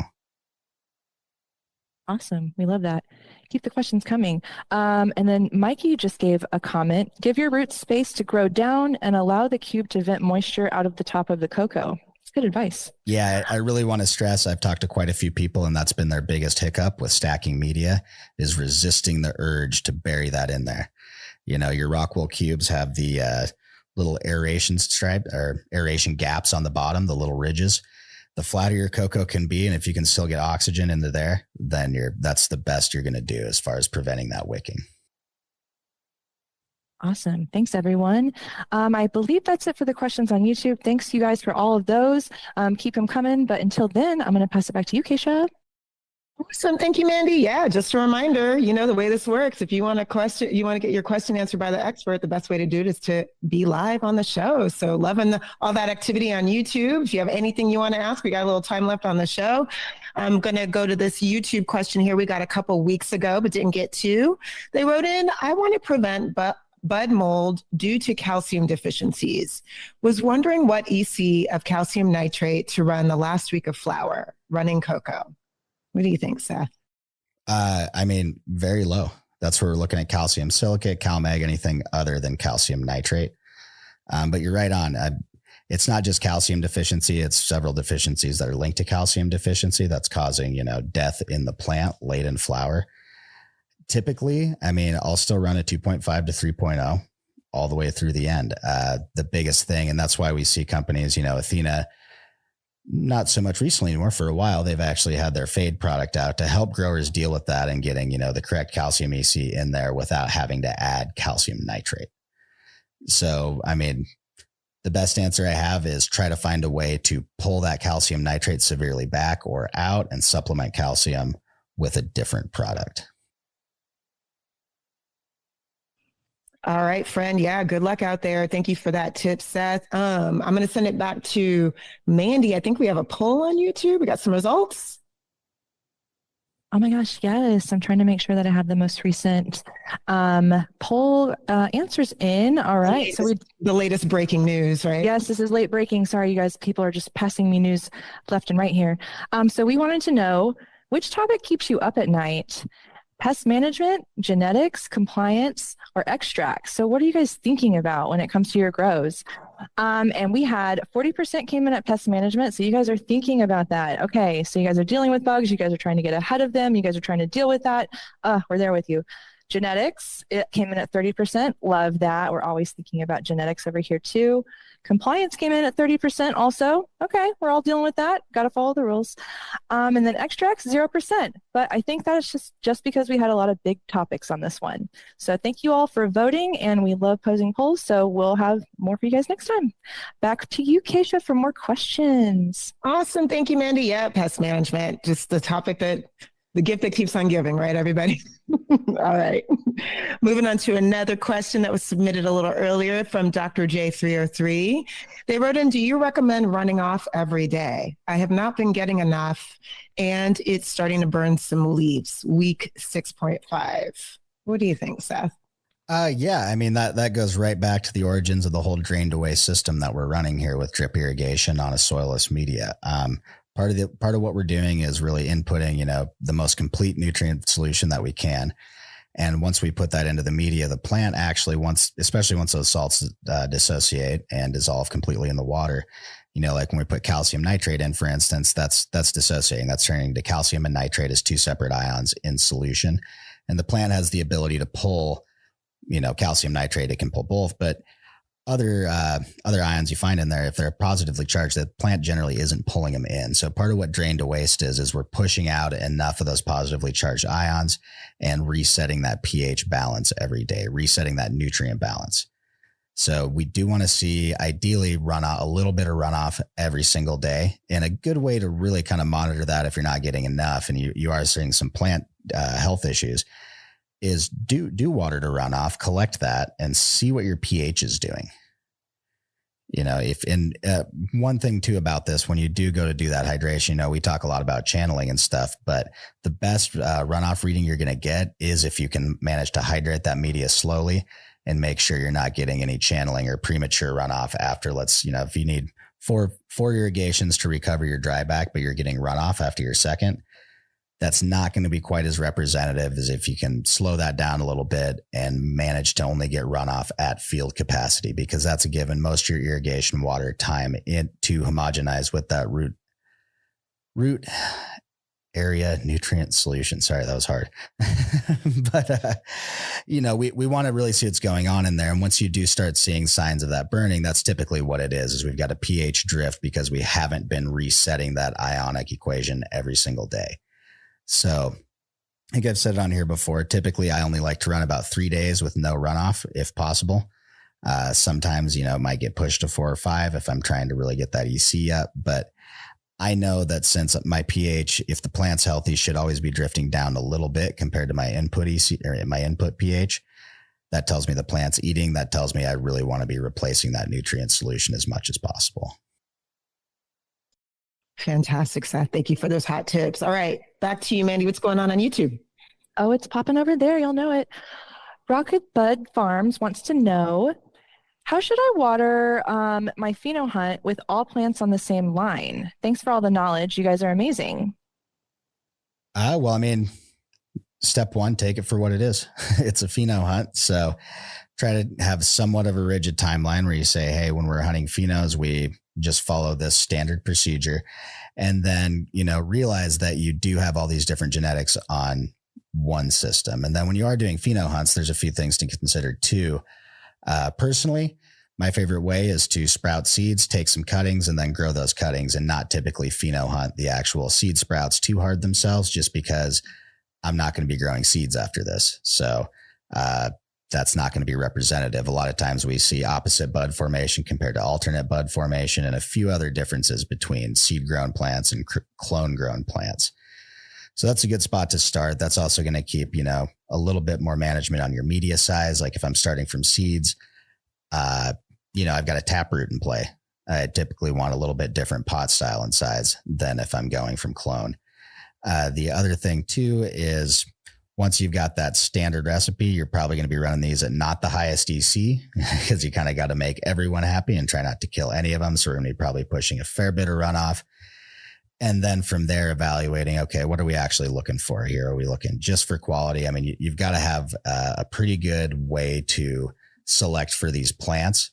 Speaker 2: Awesome. We love that. Keep the questions coming. And then Mikey just gave a comment. Give your roots space to grow down and allow the cube to vent moisture out of the top of the cocoa. It's good advice. Yeah,
Speaker 3: I really want to stress, I've talked to quite a few people, and that's been their biggest hiccup with stacking media, is resisting the urge to bury that in there. You know, your Rockwool cubes have the little aeration stripe or aeration gaps on the bottom, the little ridges. The flatter your cocoa can be, and if you can still get oxygen into there, then that's the best you're going to do as far as preventing that wicking.
Speaker 2: Awesome. Thanks, everyone. I believe that's it for the questions on YouTube. Thanks, you guys, for all of those. Keep them coming. But until then, I'm going to pass it back to you, Keisha.
Speaker 1: Awesome. Thank you, Mandy. Yeah, just a reminder, you know, the way this works, if you want to get your question answered by the expert, the best way to do it is to be live on the show. So loving all that activity on YouTube. If you have anything you want to ask, we got a little time left on the show. I'm going to go to this YouTube question here we got a couple weeks ago, but didn't get to. They wrote in, I want to prevent bud mold due to calcium deficiencies. Was wondering what EC of calcium nitrate to run the last week of flower, running cocoa. What do you think, Seth?
Speaker 3: I mean, very low. That's where we're looking at calcium silicate, CalMag, anything other than calcium nitrate. But you're right on. It's not just calcium deficiency. It's several deficiencies that are linked to calcium deficiency that's causing, death in the plant late in flower. Typically, I mean, I'll still run a 2.5 to 3.0 all the way through the end. The biggest thing, and that's why we see companies, Athena, not so much recently anymore. For a while, they've actually had their fade product out to help growers deal with that and getting, the correct calcium EC in there without having to add calcium nitrate. So, I mean, the best answer I have is try to find a way to pull that calcium nitrate severely back or out and supplement calcium with a different product.
Speaker 1: All right, friend. Yeah, good luck out there. Thank you for that tip, Seth. I'm going to send it back to Mandy. I think we have a poll on YouTube. We got some results.
Speaker 2: Oh my gosh, yes. I'm trying to make sure that I have the most recent poll answers in. All right.
Speaker 1: The latest breaking news, right?
Speaker 2: Yes, this is late breaking. Sorry, you guys. People are just passing me news left and right here. So we wanted to know, which topic keeps you up at night? Pest management, genetics, compliance, or extracts. So what are you guys thinking about when it comes to your grows? And we had 40% came in at pest management. So you guys are thinking about that. Okay. So you guys are dealing with bugs. You guys are trying to get ahead of them. You guys are trying to deal with that. We're there with you. Genetics, it came in at 30%. Love that. We're always thinking about genetics over here too. Compliance came in at 30% also. Okay, we're all dealing with that. Got to follow the rules. And then extracts, 0%. But I think that's just because we had a lot of big topics on this one. So thank you all for voting, and we love posing polls. So we'll have more for you guys next time. Back to you, Keisha, for more questions.
Speaker 1: Awesome. Thank you, Mandy. Yeah, pest management, just the topic the gift that keeps on giving, right, everybody? All right. Moving on to another question that was submitted a little earlier from Dr. J303. They wrote in, do you recommend running off every day? I have not been getting enough, and it's starting to burn some leaves, week 6.5. What do you think, Seth?
Speaker 3: Yeah, I mean, that goes right back to the origins of the whole drained away system that we're running here with drip irrigation on a soilless media. Part of what we're doing is really inputting, the most complete nutrient solution that we can. And once we put that into the media, the plant actually especially once those salts dissociate and dissolve completely in the water, like when we put calcium nitrate in, for instance, that's dissociating. That's turning to calcium and nitrate as two separate ions in solution. And the plant has the ability to pull, calcium nitrate. It can pull both, but other ions you find in there, if they're positively charged, the plant generally isn't pulling them in. So part of what drain to waste is we're pushing out enough of those positively charged ions and resetting that pH balance every day, resetting that nutrient balance. So we do want to see ideally runoff, a little bit of runoff every single day. And a good way to really kind of monitor that if you're not getting enough and you are seeing some plant health issues is do water to runoff, collect that and see what your pH is doing. One thing too about this, when you do go to do that hydration, we talk a lot about channeling and stuff, but the best runoff reading you're going to get is if you can manage to hydrate that media slowly and make sure you're not getting any channeling or premature runoff after if you need four irrigations to recover your dryback, but you're getting runoff after your second, that's not going to be quite as representative as if you can slow that down a little bit and manage to only get runoff at field capacity, because that's a given. Most of your irrigation water time to homogenize with that root area nutrient solution. Sorry, that was hard. But, we want to really see what's going on in there. And once you do start seeing signs of that burning, that's typically what it is we've got a pH drift because we haven't been resetting that ionic equation every single day. So I think I've said it on here before. Typically, I only like to run about 3 days with no runoff if possible. Sometimes, it might get pushed to 4 or 5 if I'm trying to really get that EC up. But I know that since my pH, if the plant's healthy, should always be drifting down a little bit compared to my input EC or my input pH. That tells me the plant's eating. That tells me I really want to be replacing that nutrient solution as much as possible.
Speaker 1: Fantastic, Seth. Thank you for those hot tips. All right, back to you, Mandy. What's going on YouTube?
Speaker 2: Oh, it's popping over there. You'll know it. Rocket Bud Farms wants to know, how should I water my pheno hunt with all plants on the same line? Thanks for all the knowledge. You guys are amazing.
Speaker 3: Step one, take it for what it is. It's a pheno hunt. So try to have somewhat of a rigid timeline where you say, hey, when we're hunting phenos, we just follow this standard procedure. And then, realize that you do have all these different genetics on one system. And then when you are doing pheno hunts, there's a few things to consider too. Personally, my favorite way is to sprout seeds, take some cuttings, and then grow those cuttings and not typically pheno hunt the actual seed sprouts too hard themselves, just because I'm not going to be growing seeds after this. So, that's not going to be representative. A lot of times we see opposite bud formation compared to alternate bud formation and a few other differences between seed grown plants and clone grown plants. So that's a good spot to start. That's also going to keep, a little bit more management on your media size. Like if I'm starting from seeds, I've got a taproot in play. I typically want a little bit different pot style and size than if I'm going from clone. The other thing too is, once you've got that standard recipe, you're probably going to be running these at not the highest EC because you kind of got to make everyone happy and try not to kill any of them. So we're going to be probably pushing a fair bit of runoff. And then from there, evaluating, okay, what are we actually looking for here? Are we looking just for quality? You've got to have a pretty good way to select for these plants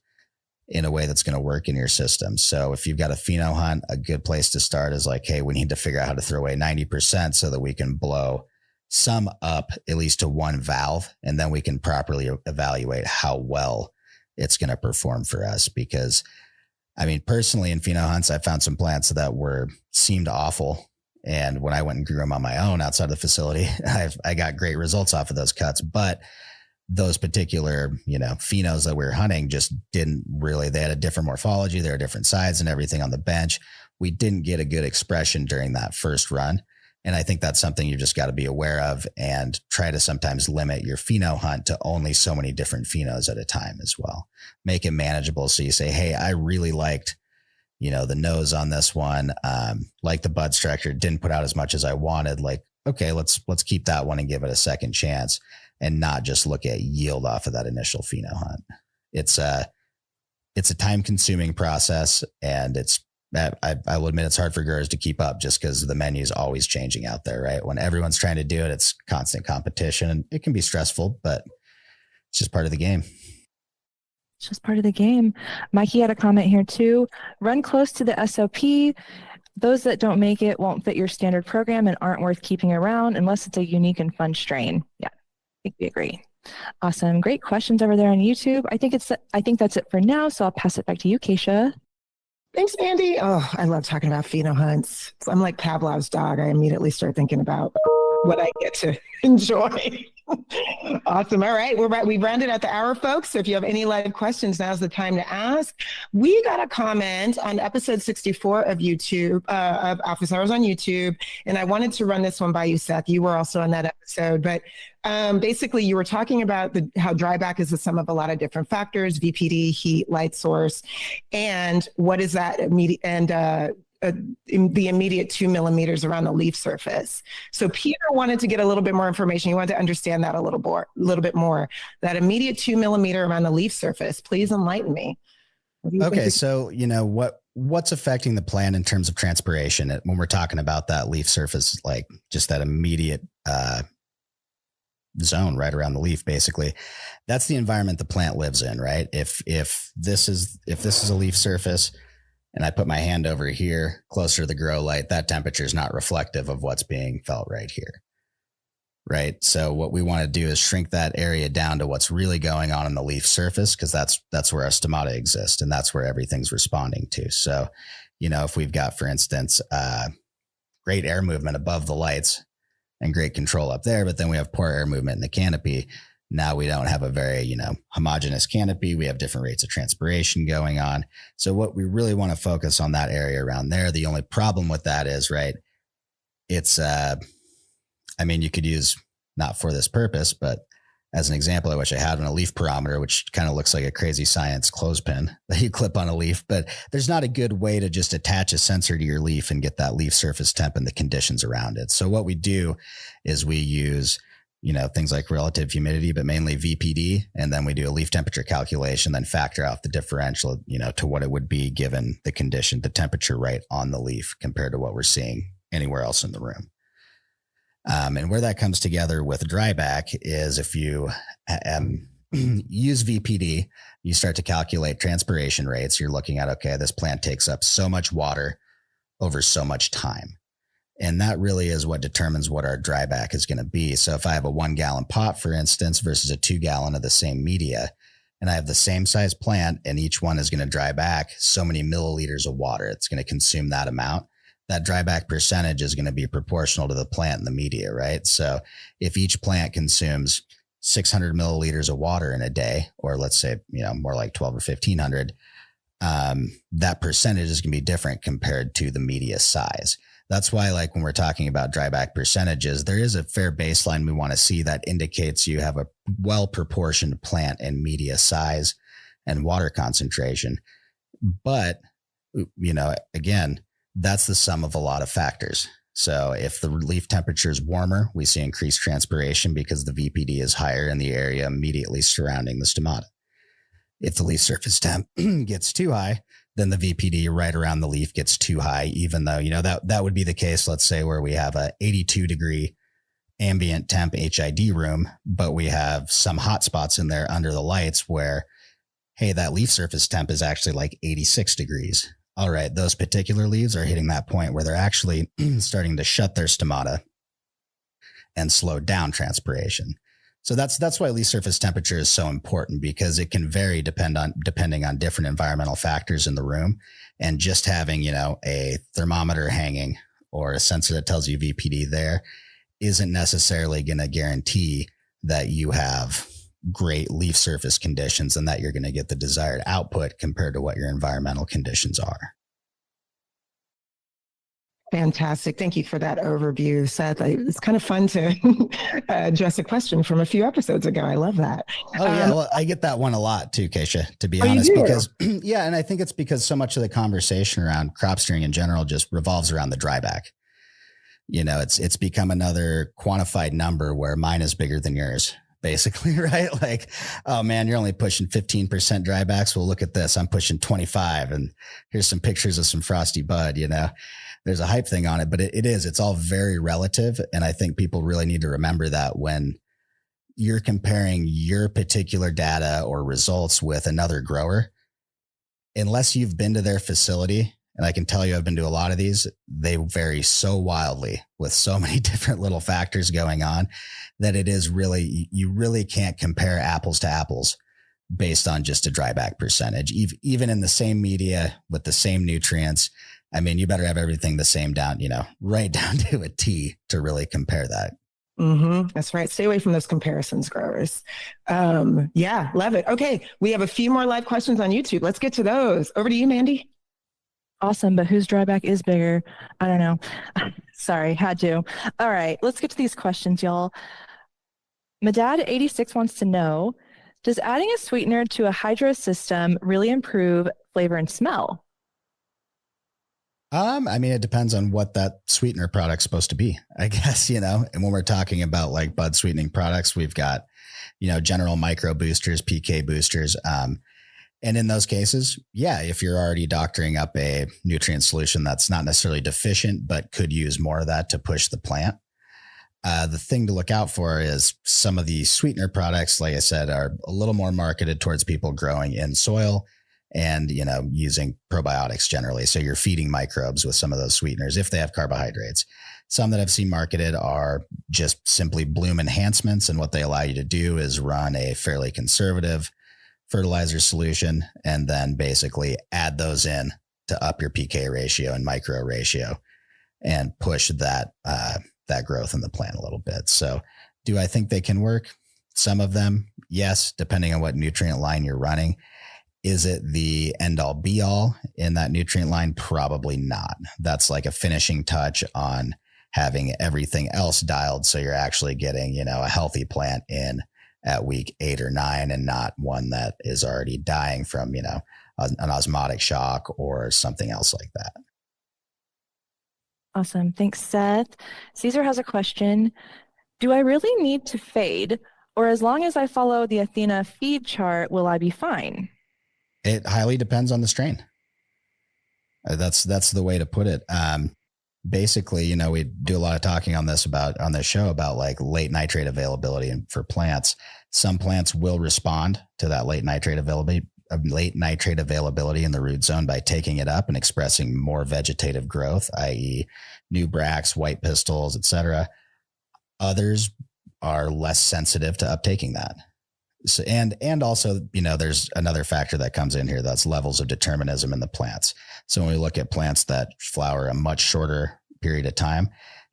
Speaker 3: in a way that's going to work in your system. So if you've got a pheno hunt, a good place to start is like, hey, we need to figure out how to throw away 90% so that we can blow some up at least to one valve, and then we can properly evaluate how well it's going to perform for us. Because personally in pheno hunts, I found some plants that seemed awful. And when I went and grew them on my own outside of the facility, I got great results off of those cuts. But those particular, phenos that we were hunting just didn't really, they had a different morphology. They were different size and everything on the bench. We didn't get a good expression during that first run. And I think that's something you just got to be aware of and try to sometimes limit your pheno hunt to only so many different phenos at a time as well. Make it manageable. So you say, hey, I really liked, the nose on this one, like the bud structure, didn't put out as much as I wanted. Like, okay, let's keep that one and give it a second chance and not just look at yield off of that initial pheno hunt. It's a time consuming process, and I will admit it's hard for growers to keep up just because the menu is always changing out there, right? When everyone's trying to do it, it's constant competition and it can be stressful, but it's just part of the game.
Speaker 2: It's just part of the game. Mikey had a comment here too. Run close to the SOP. Those that don't make it won't fit your standard program and aren't worth keeping around unless it's a unique and fun strain. Yeah, I think we agree. Awesome. Great questions over there on YouTube. I think that's it for now. So I'll pass it back to you, Keisha.
Speaker 1: Thanks, Mandy. Oh, I love talking about pheno hunts. I'm like Pavlov's dog. I immediately start thinking about what I get to enjoy. Awesome. All right. We've rounded out the hour, folks. So if you have any live questions, now's the time to ask. We got a comment on episode 64 of YouTube, of Office Hours on YouTube. And I wanted to run this one by you, Seth. You were also on that episode. But basically, you were talking about how dryback is the sum of a lot of different factors: VPD, heat, light source, and what is that immediate the immediate 2 millimeters around the leaf surface. So Peter wanted to get a little bit more information. He wanted to understand that a little bit more. That immediate 2 millimeter around the leaf surface. Please enlighten me.
Speaker 3: Okay, so what's affecting the plant in terms of transpiration when we're talking about that leaf surface, like just that immediate zone right around the leaf, basically? That's the environment the plant lives in, right? If this is a leaf surface, and I put my hand over here closer to the grow light, that temperature is not reflective of what's being felt right here. Right. So what we want to do is shrink that area down to what's really going on in the leaf surface, because that's where our stomata exist, and that's where everything's responding to. So, if we've got, for instance, great air movement above the lights and great control up there, but then we have poor air movement in the canopy, now we don't have a very, homogeneous canopy. We have different rates of transpiration going on. So what we really want to focus on that area around there. The only problem with that is, right, it's, you could use, not for this purpose, but as an example, I wish I had a leaf pyrometer, which kind of looks like a crazy science clothespin that you clip on a leaf, but there's not a good way to just attach a sensor to your leaf and get that leaf surface temp and the conditions around it. So what we do is we use things like relative humidity, but mainly VPD. And then we do a leaf temperature calculation, then factor out the differential, to what it would be given the condition, the temperature right on the leaf compared to what we're seeing anywhere else in the room. And where that comes together with dryback is if you use VPD, you start to calculate transpiration rates. You're looking at, okay, this plant takes up so much water over so much time. And that really is what determines what our dryback is going to be. So if I have a 1 gallon pot, for instance, versus a 2 gallon of the same media, and I have the same size plant, and each one is going to dry back so many milliliters of water, it's going to consume that amount. That dryback percentage is going to be proportional to the plant and the media, right? So if each plant consumes 600 milliliters of water in a day, or let's say, more like 12 or 1500, that percentage is going to be different compared to the media size. That's why, like, when we're talking about dryback percentages, there is a fair baseline we want to see that indicates you have a well-proportioned plant and media size and water concentration. But, again, that's the sum of a lot of factors. So if the leaf temperature is warmer, we see increased transpiration because the VPD is higher in the area immediately surrounding the stomata. If the leaf surface temp gets too high, then the VPD right around the leaf gets too high, even though, that would be the case, let's say, where we have a 82 degree ambient temp HID room, but we have some hot spots in there under the lights where, hey, that leaf surface temp is actually like 86 degrees. All right, those particular leaves are hitting that point where they're actually starting to shut their stomata and slow down transpiration. So that's why leaf surface temperature is so important, because it can vary depending on different environmental factors in the room. And just having, a thermometer hanging or a sensor that tells you VPD there isn't necessarily going to guarantee that you have great leaf surface conditions and that you're going to get the desired output compared to what your environmental conditions are.
Speaker 1: Fantastic. Thank you for that overview, Seth. It's kind of fun to address a question from a few episodes ago. I love that.
Speaker 3: Oh, yeah. Well, I get that one a lot too, Keisha, to be honest, because and I think it's because so much of the conversation around crop steering in general just revolves around the dryback. It's become another quantified number where mine is bigger than yours, basically, right? Like, oh man, you're only pushing 15% drybacks. Well, look at this. I'm pushing 25, and here's some pictures of some frosty bud, There's a hype thing on it, but it's all very relative. And I think people really need to remember that when you're comparing your particular data or results with another grower, unless you've been to their facility, and I can tell you I've been to a lot of these, they vary so wildly with so many different little factors going on that you really can't compare apples to apples based on just a dryback percentage, even in the same media with the same nutrients. You better have everything the same down, right down to a T to really compare that.
Speaker 1: That's right. Stay away from those comparisons, growers. Yeah, love it. Okay, we have a few more live questions on YouTube. Let's get to those. Over to you, Mandy.
Speaker 2: Awesome, but whose dryback is bigger? I don't know. Sorry, had to. All right, let's get to these questions, y'all. Madad86 wants to know, does adding a sweetener to a hydro system really improve flavor and smell?
Speaker 3: I mean, it depends on what that sweetener product's supposed to be, I guess, and when we're talking about like bud sweetening products, we've got, general micro boosters, PK boosters. And in those cases, yeah, if you're already doctoring up a nutrient solution that's not necessarily deficient, but could use more of that to push the plant. The thing to look out for is some of the sweetener products, like I said, are a little more marketed towards people growing in soil and, using probiotics generally. So you're feeding microbes with some of those sweeteners if they have carbohydrates. Some that I've seen marketed are just simply bloom enhancements. And what they allow you to do is run a fairly conservative fertilizer solution and then basically add those in to up your PK ratio and micro ratio and push that growth in the plant a little bit. So do I think they can work? Some of them, yes, depending on what nutrient line you're running. Is it the end all be all in that nutrient line? Probably not. That's like a finishing touch on having everything else dialed. So you're actually getting, a healthy plant in at week 8 or 9 and not one that is already dying from, an osmotic shock or something else like that.
Speaker 2: Awesome. Thanks, Seth. Caesar has a question. Do I really need to fade, or as long as I follow the Athena feed chart, will I be fine?
Speaker 3: It highly depends on the strain. That's the way to put it. Basically, we do a lot of talking on this show about like late nitrate availability for plants. Some plants will respond to that late nitrate availability in the root zone by taking it up and expressing more vegetative growth, i.e. new bracts, white pistils, etc. Others are less sensitive to uptaking that. So, and also, there's another factor that comes in here. That's levels of determinism in the plants. So when we look at plants that flower a much shorter period of time,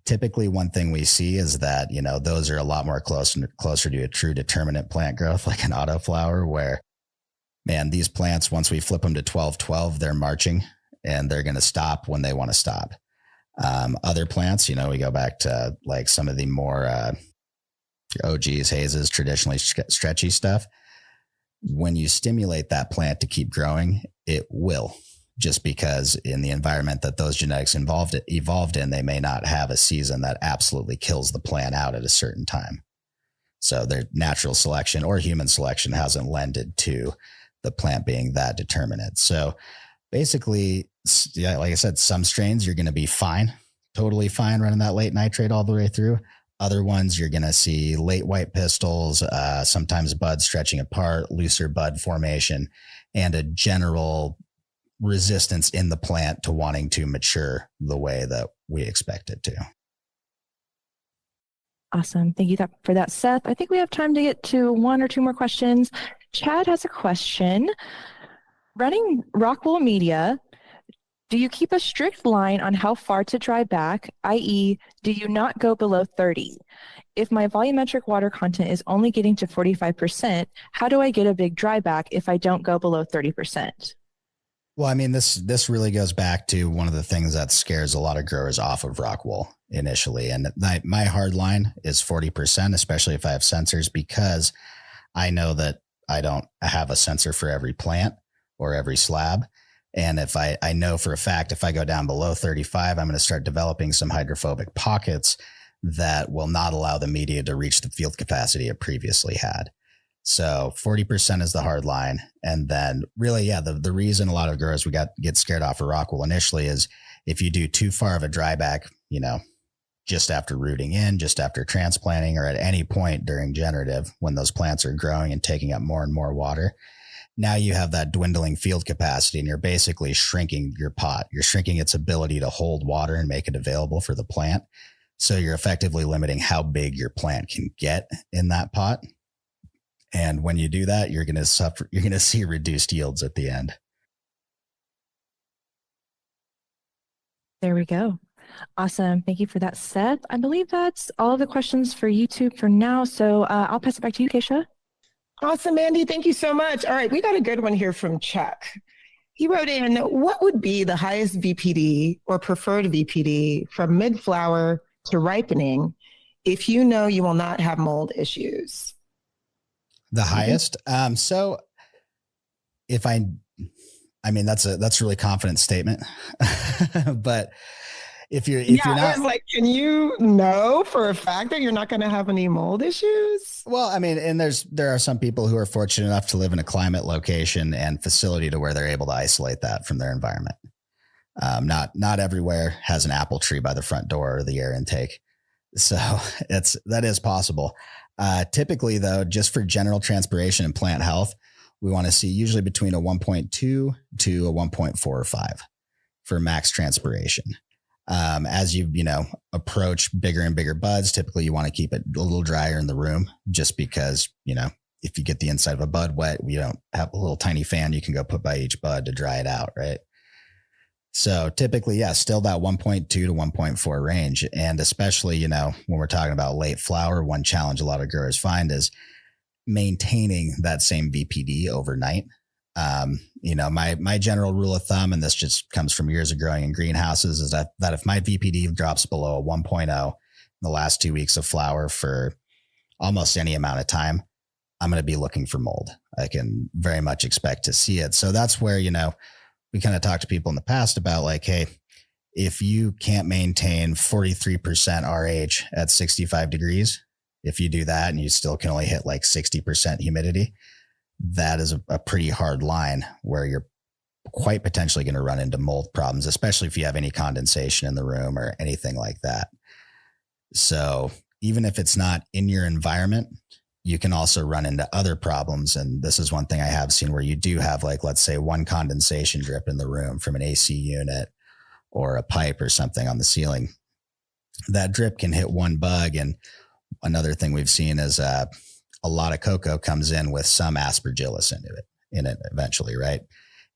Speaker 3: typically one thing we see is that, those are a lot more closer to a true determinate plant growth, like an autoflower, where, man, these plants, once we flip them to 12-12, they're marching and they're going to stop when they want to stop. Other plants, we go back to like some of the more, OGs, hazes, traditionally stretchy stuff. When you stimulate that plant to keep growing, it will, just because in the environment that those genetics evolved in, they may not have a season that absolutely kills the plant out at a certain time. So their natural selection or human selection hasn't lended to the plant being that determinate. So basically, yeah, like I said, some strains you're going to be fine, totally fine running that late nitrate all the way through. Other ones, you're going to see late white pistils, sometimes buds stretching apart, looser bud formation, and a general resistance in the plant to wanting to mature the way that we expect it to.
Speaker 2: Awesome. Thank you for that, Seth. I think we have time to get to one or two more questions. Chad has a question. Running rock wool media, do you keep a strict line on how far to dry back, i.e., do you not go below 30? If my volumetric water content is only getting to 45%, how do I get a big dry back if I don't go below 30%?
Speaker 3: Well, I mean, this really goes back to one of the things that scares a lot of growers off of rock wool initially. And my hard line is 40%, especially if I have sensors, because I know that I don't have a sensor for every plant or every slab. And if I know for a fact, if I go down below 35, I'm going to start developing some hydrophobic pockets that will not allow the media to reach the field capacity it previously had. So 40% is the hard line. And then really, yeah, the reason a lot of growers get scared off of rock wool initially is if you do too far of a dryback, just after rooting in, just after transplanting, or at any point during generative, when those plants are growing and taking up more and more water, now you have that dwindling field capacity and you're basically shrinking your pot. You're shrinking its ability to hold water and make it available for the plant. So you're effectively limiting how big your plant can get in that pot. And when you do that, you're going to see reduced yields at the end.
Speaker 2: There we go. Awesome. Thank you for that, Seth. I believe that's all of the questions for YouTube for now. So I'll pass it back to you, Keisha.
Speaker 1: Awesome, Mandy. Thank you so much. All right, we got a good one here from Chuck. He wrote in, what would be the highest VPD or preferred VPD from mid-flower to ripening if you know you will not have mold issues?
Speaker 3: The highest? So if I mean, that's a really confident statement, but if you're not,
Speaker 1: I was like, can you know for a fact that you're not going to have any mold issues?
Speaker 3: Well, I mean, and there are some people who are fortunate enough to live in a climate, location, and facility to where they're able to isolate that from their environment. Not everywhere has an apple tree by the front door or the air intake, so that is possible. Typically, though, just for general transpiration and plant health, we want to see usually between a 1.2 to a 1.4 or 5 for max transpiration. As you approach bigger and bigger buds, typically you want to keep it a little drier in the room, just because, if you get the inside of a bud wet, you don't have a little tiny fan you can go put by each bud to dry it out, right? So typically, still that 1.2 to 1.4 range. And especially, when we're talking about late flower, one challenge a lot of growers find is maintaining that same VPD overnight. My general rule of thumb, and this just comes from years of growing in greenhouses, is that if my VPD drops below a 1.0 in the last 2 weeks of flower for almost any amount of time, I'm going to be looking for mold. I can very much expect to see it. So that's where, we kind of talked to people in the past about like, hey, if you can't maintain 43% RH at 65 degrees, if you do that and you still can only hit like 60% humidity, that is a pretty hard line where you're quite potentially going to run into mold problems, especially if you have any condensation in the room or anything like that. So even if it's not in your environment, you can also run into other problems. And this is one thing I have seen where you do have, like, let's say one condensation drip in the room from an AC unit or a pipe or something on the ceiling. That drip can hit one bug. And another thing we've seen is a lot of cocoa comes in with some aspergillus in it eventually, right?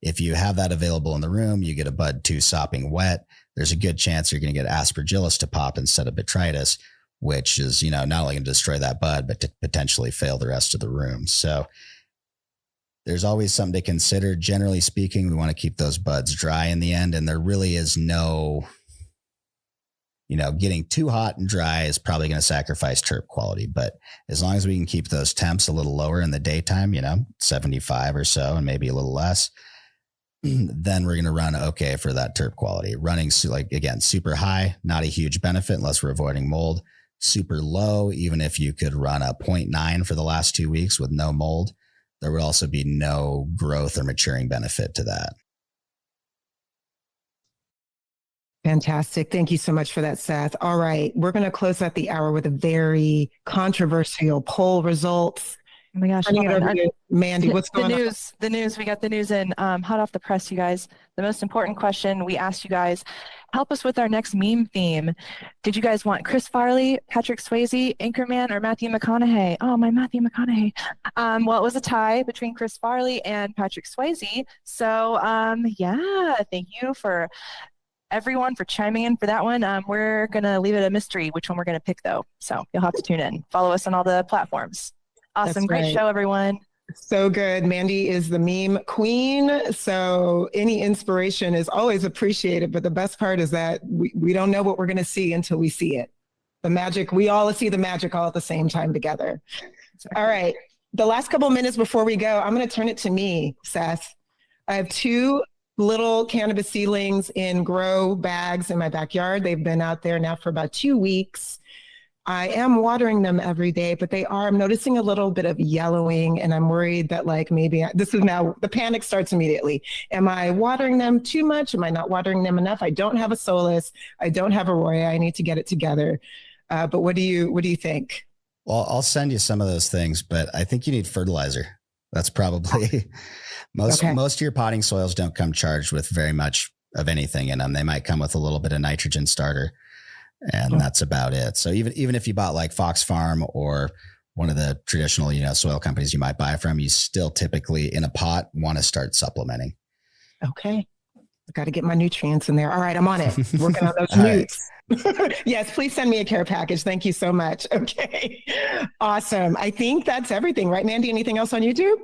Speaker 3: If you have that available in the room, you get a bud too sopping wet, there's a good chance you're going to get aspergillus to pop instead of botrytis, which is, not only going to destroy that bud, but to potentially fail the rest of the room. So there's always something to consider. Generally speaking, we want to keep those buds dry in the end. And there really is no, getting too hot and dry is probably going to sacrifice terp quality. But as long as we can keep those temps a little lower in the daytime, 75 or so, and maybe a little less, then we're going to run okay for that terp quality. Running, super high, not a huge benefit unless we're avoiding mold. Super low, even if you could run a 0.9 for the last 2 weeks with no mold, there would also be no growth or maturing benefit to that.
Speaker 1: Fantastic. Thank you so much for that, Seth. All right. We're going to close out the hour with a very controversial poll results.
Speaker 2: Oh my gosh.
Speaker 1: Mandy, what's going on?
Speaker 2: The news. We got the news in hot off the press, you guys. The most important question we asked you guys, help us with our next meme theme. Did you guys want Chris Farley, Patrick Swayze, Anchorman, or Matthew McConaughey? Oh, my Matthew McConaughey. Well, it was a tie between Chris Farley and Patrick Swayze. So, thank you for everyone for chiming in for that one. We're going to leave it a mystery which one we're going to pick, though. So you'll have to tune in. Follow us on all the platforms. Awesome. Great show, everyone.
Speaker 1: So good. Mandy is the meme queen. So any inspiration is always appreciated. But the best part is that we don't know what we're going to see until we see it. The magic, we all see the magic all at the same time together. Exactly. All right. The last couple of minutes before we go, I'm going to turn it to me, Seth. I have 2 little cannabis seedlings in grow bags in my backyard. They've been out there now for about 2 weeks. I am watering them every day, but I'm noticing a little bit of yellowing, and I'm worried that maybe this is now, the panic starts immediately. Am I watering them too much? Am I not watering them enough? I don't have a Solus. I don't have Aroya. I need to get it together. But what do you think?
Speaker 3: Well, I'll send you some of those things, but I think you need fertilizer. That's probably most of your potting soils don't come charged with very much of anything in them. They might come with a little bit of nitrogen starter. And that's about it. So even if you bought like Fox Farm or one of the traditional, soil companies you might buy from, you still typically in a pot want to start supplementing.
Speaker 1: Okay. Got to get my nutrients in there. All right, I'm on it. Working on those
Speaker 3: All right.
Speaker 1: newts. Yes, please send me a care package. Thank you so much. Okay. Awesome. I think that's everything, right, Mandy? Anything else on YouTube?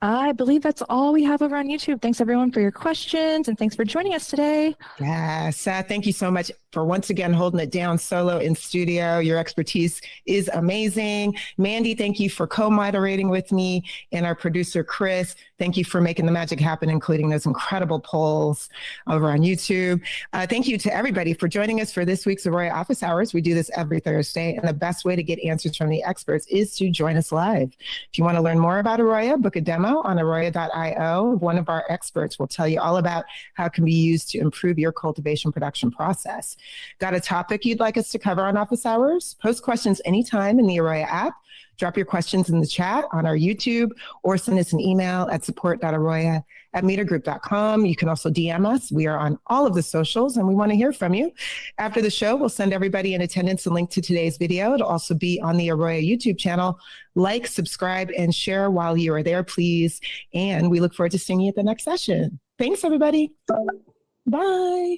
Speaker 2: I believe that's all we have over on YouTube. Thanks everyone for your questions and thanks for joining us today.
Speaker 1: Yeah, Seth, thank you so much for once again holding it down solo in studio. Your expertise is amazing. Mandy, thank you for co-moderating with me, and our producer, Chris, thank you for making the magic happen, including those incredible polls over on YouTube. Thank you to everybody for joining us for this week's Aroya Office Hours. We do this every Thursday, and the best way to get answers from the experts is to join us live. If you want to learn more about Aroya, book a demo on aroya.io. One of our experts will tell you all about how it can be used to improve your cultivation production process. Got a topic you'd like us to cover on Office Hours? Post questions anytime in the Aroya app. Drop your questions in the chat on our YouTube or send us an email at support.aroya@metergroup.com. You can also DM us. We are on all of the socials and we want to hear from you. After the show, we'll send everybody in attendance a link to today's video. It'll also be on the Aroya YouTube channel. Like, subscribe, and share while you are there, please. And we look forward to seeing you at the next session. Thanks, everybody. Bye.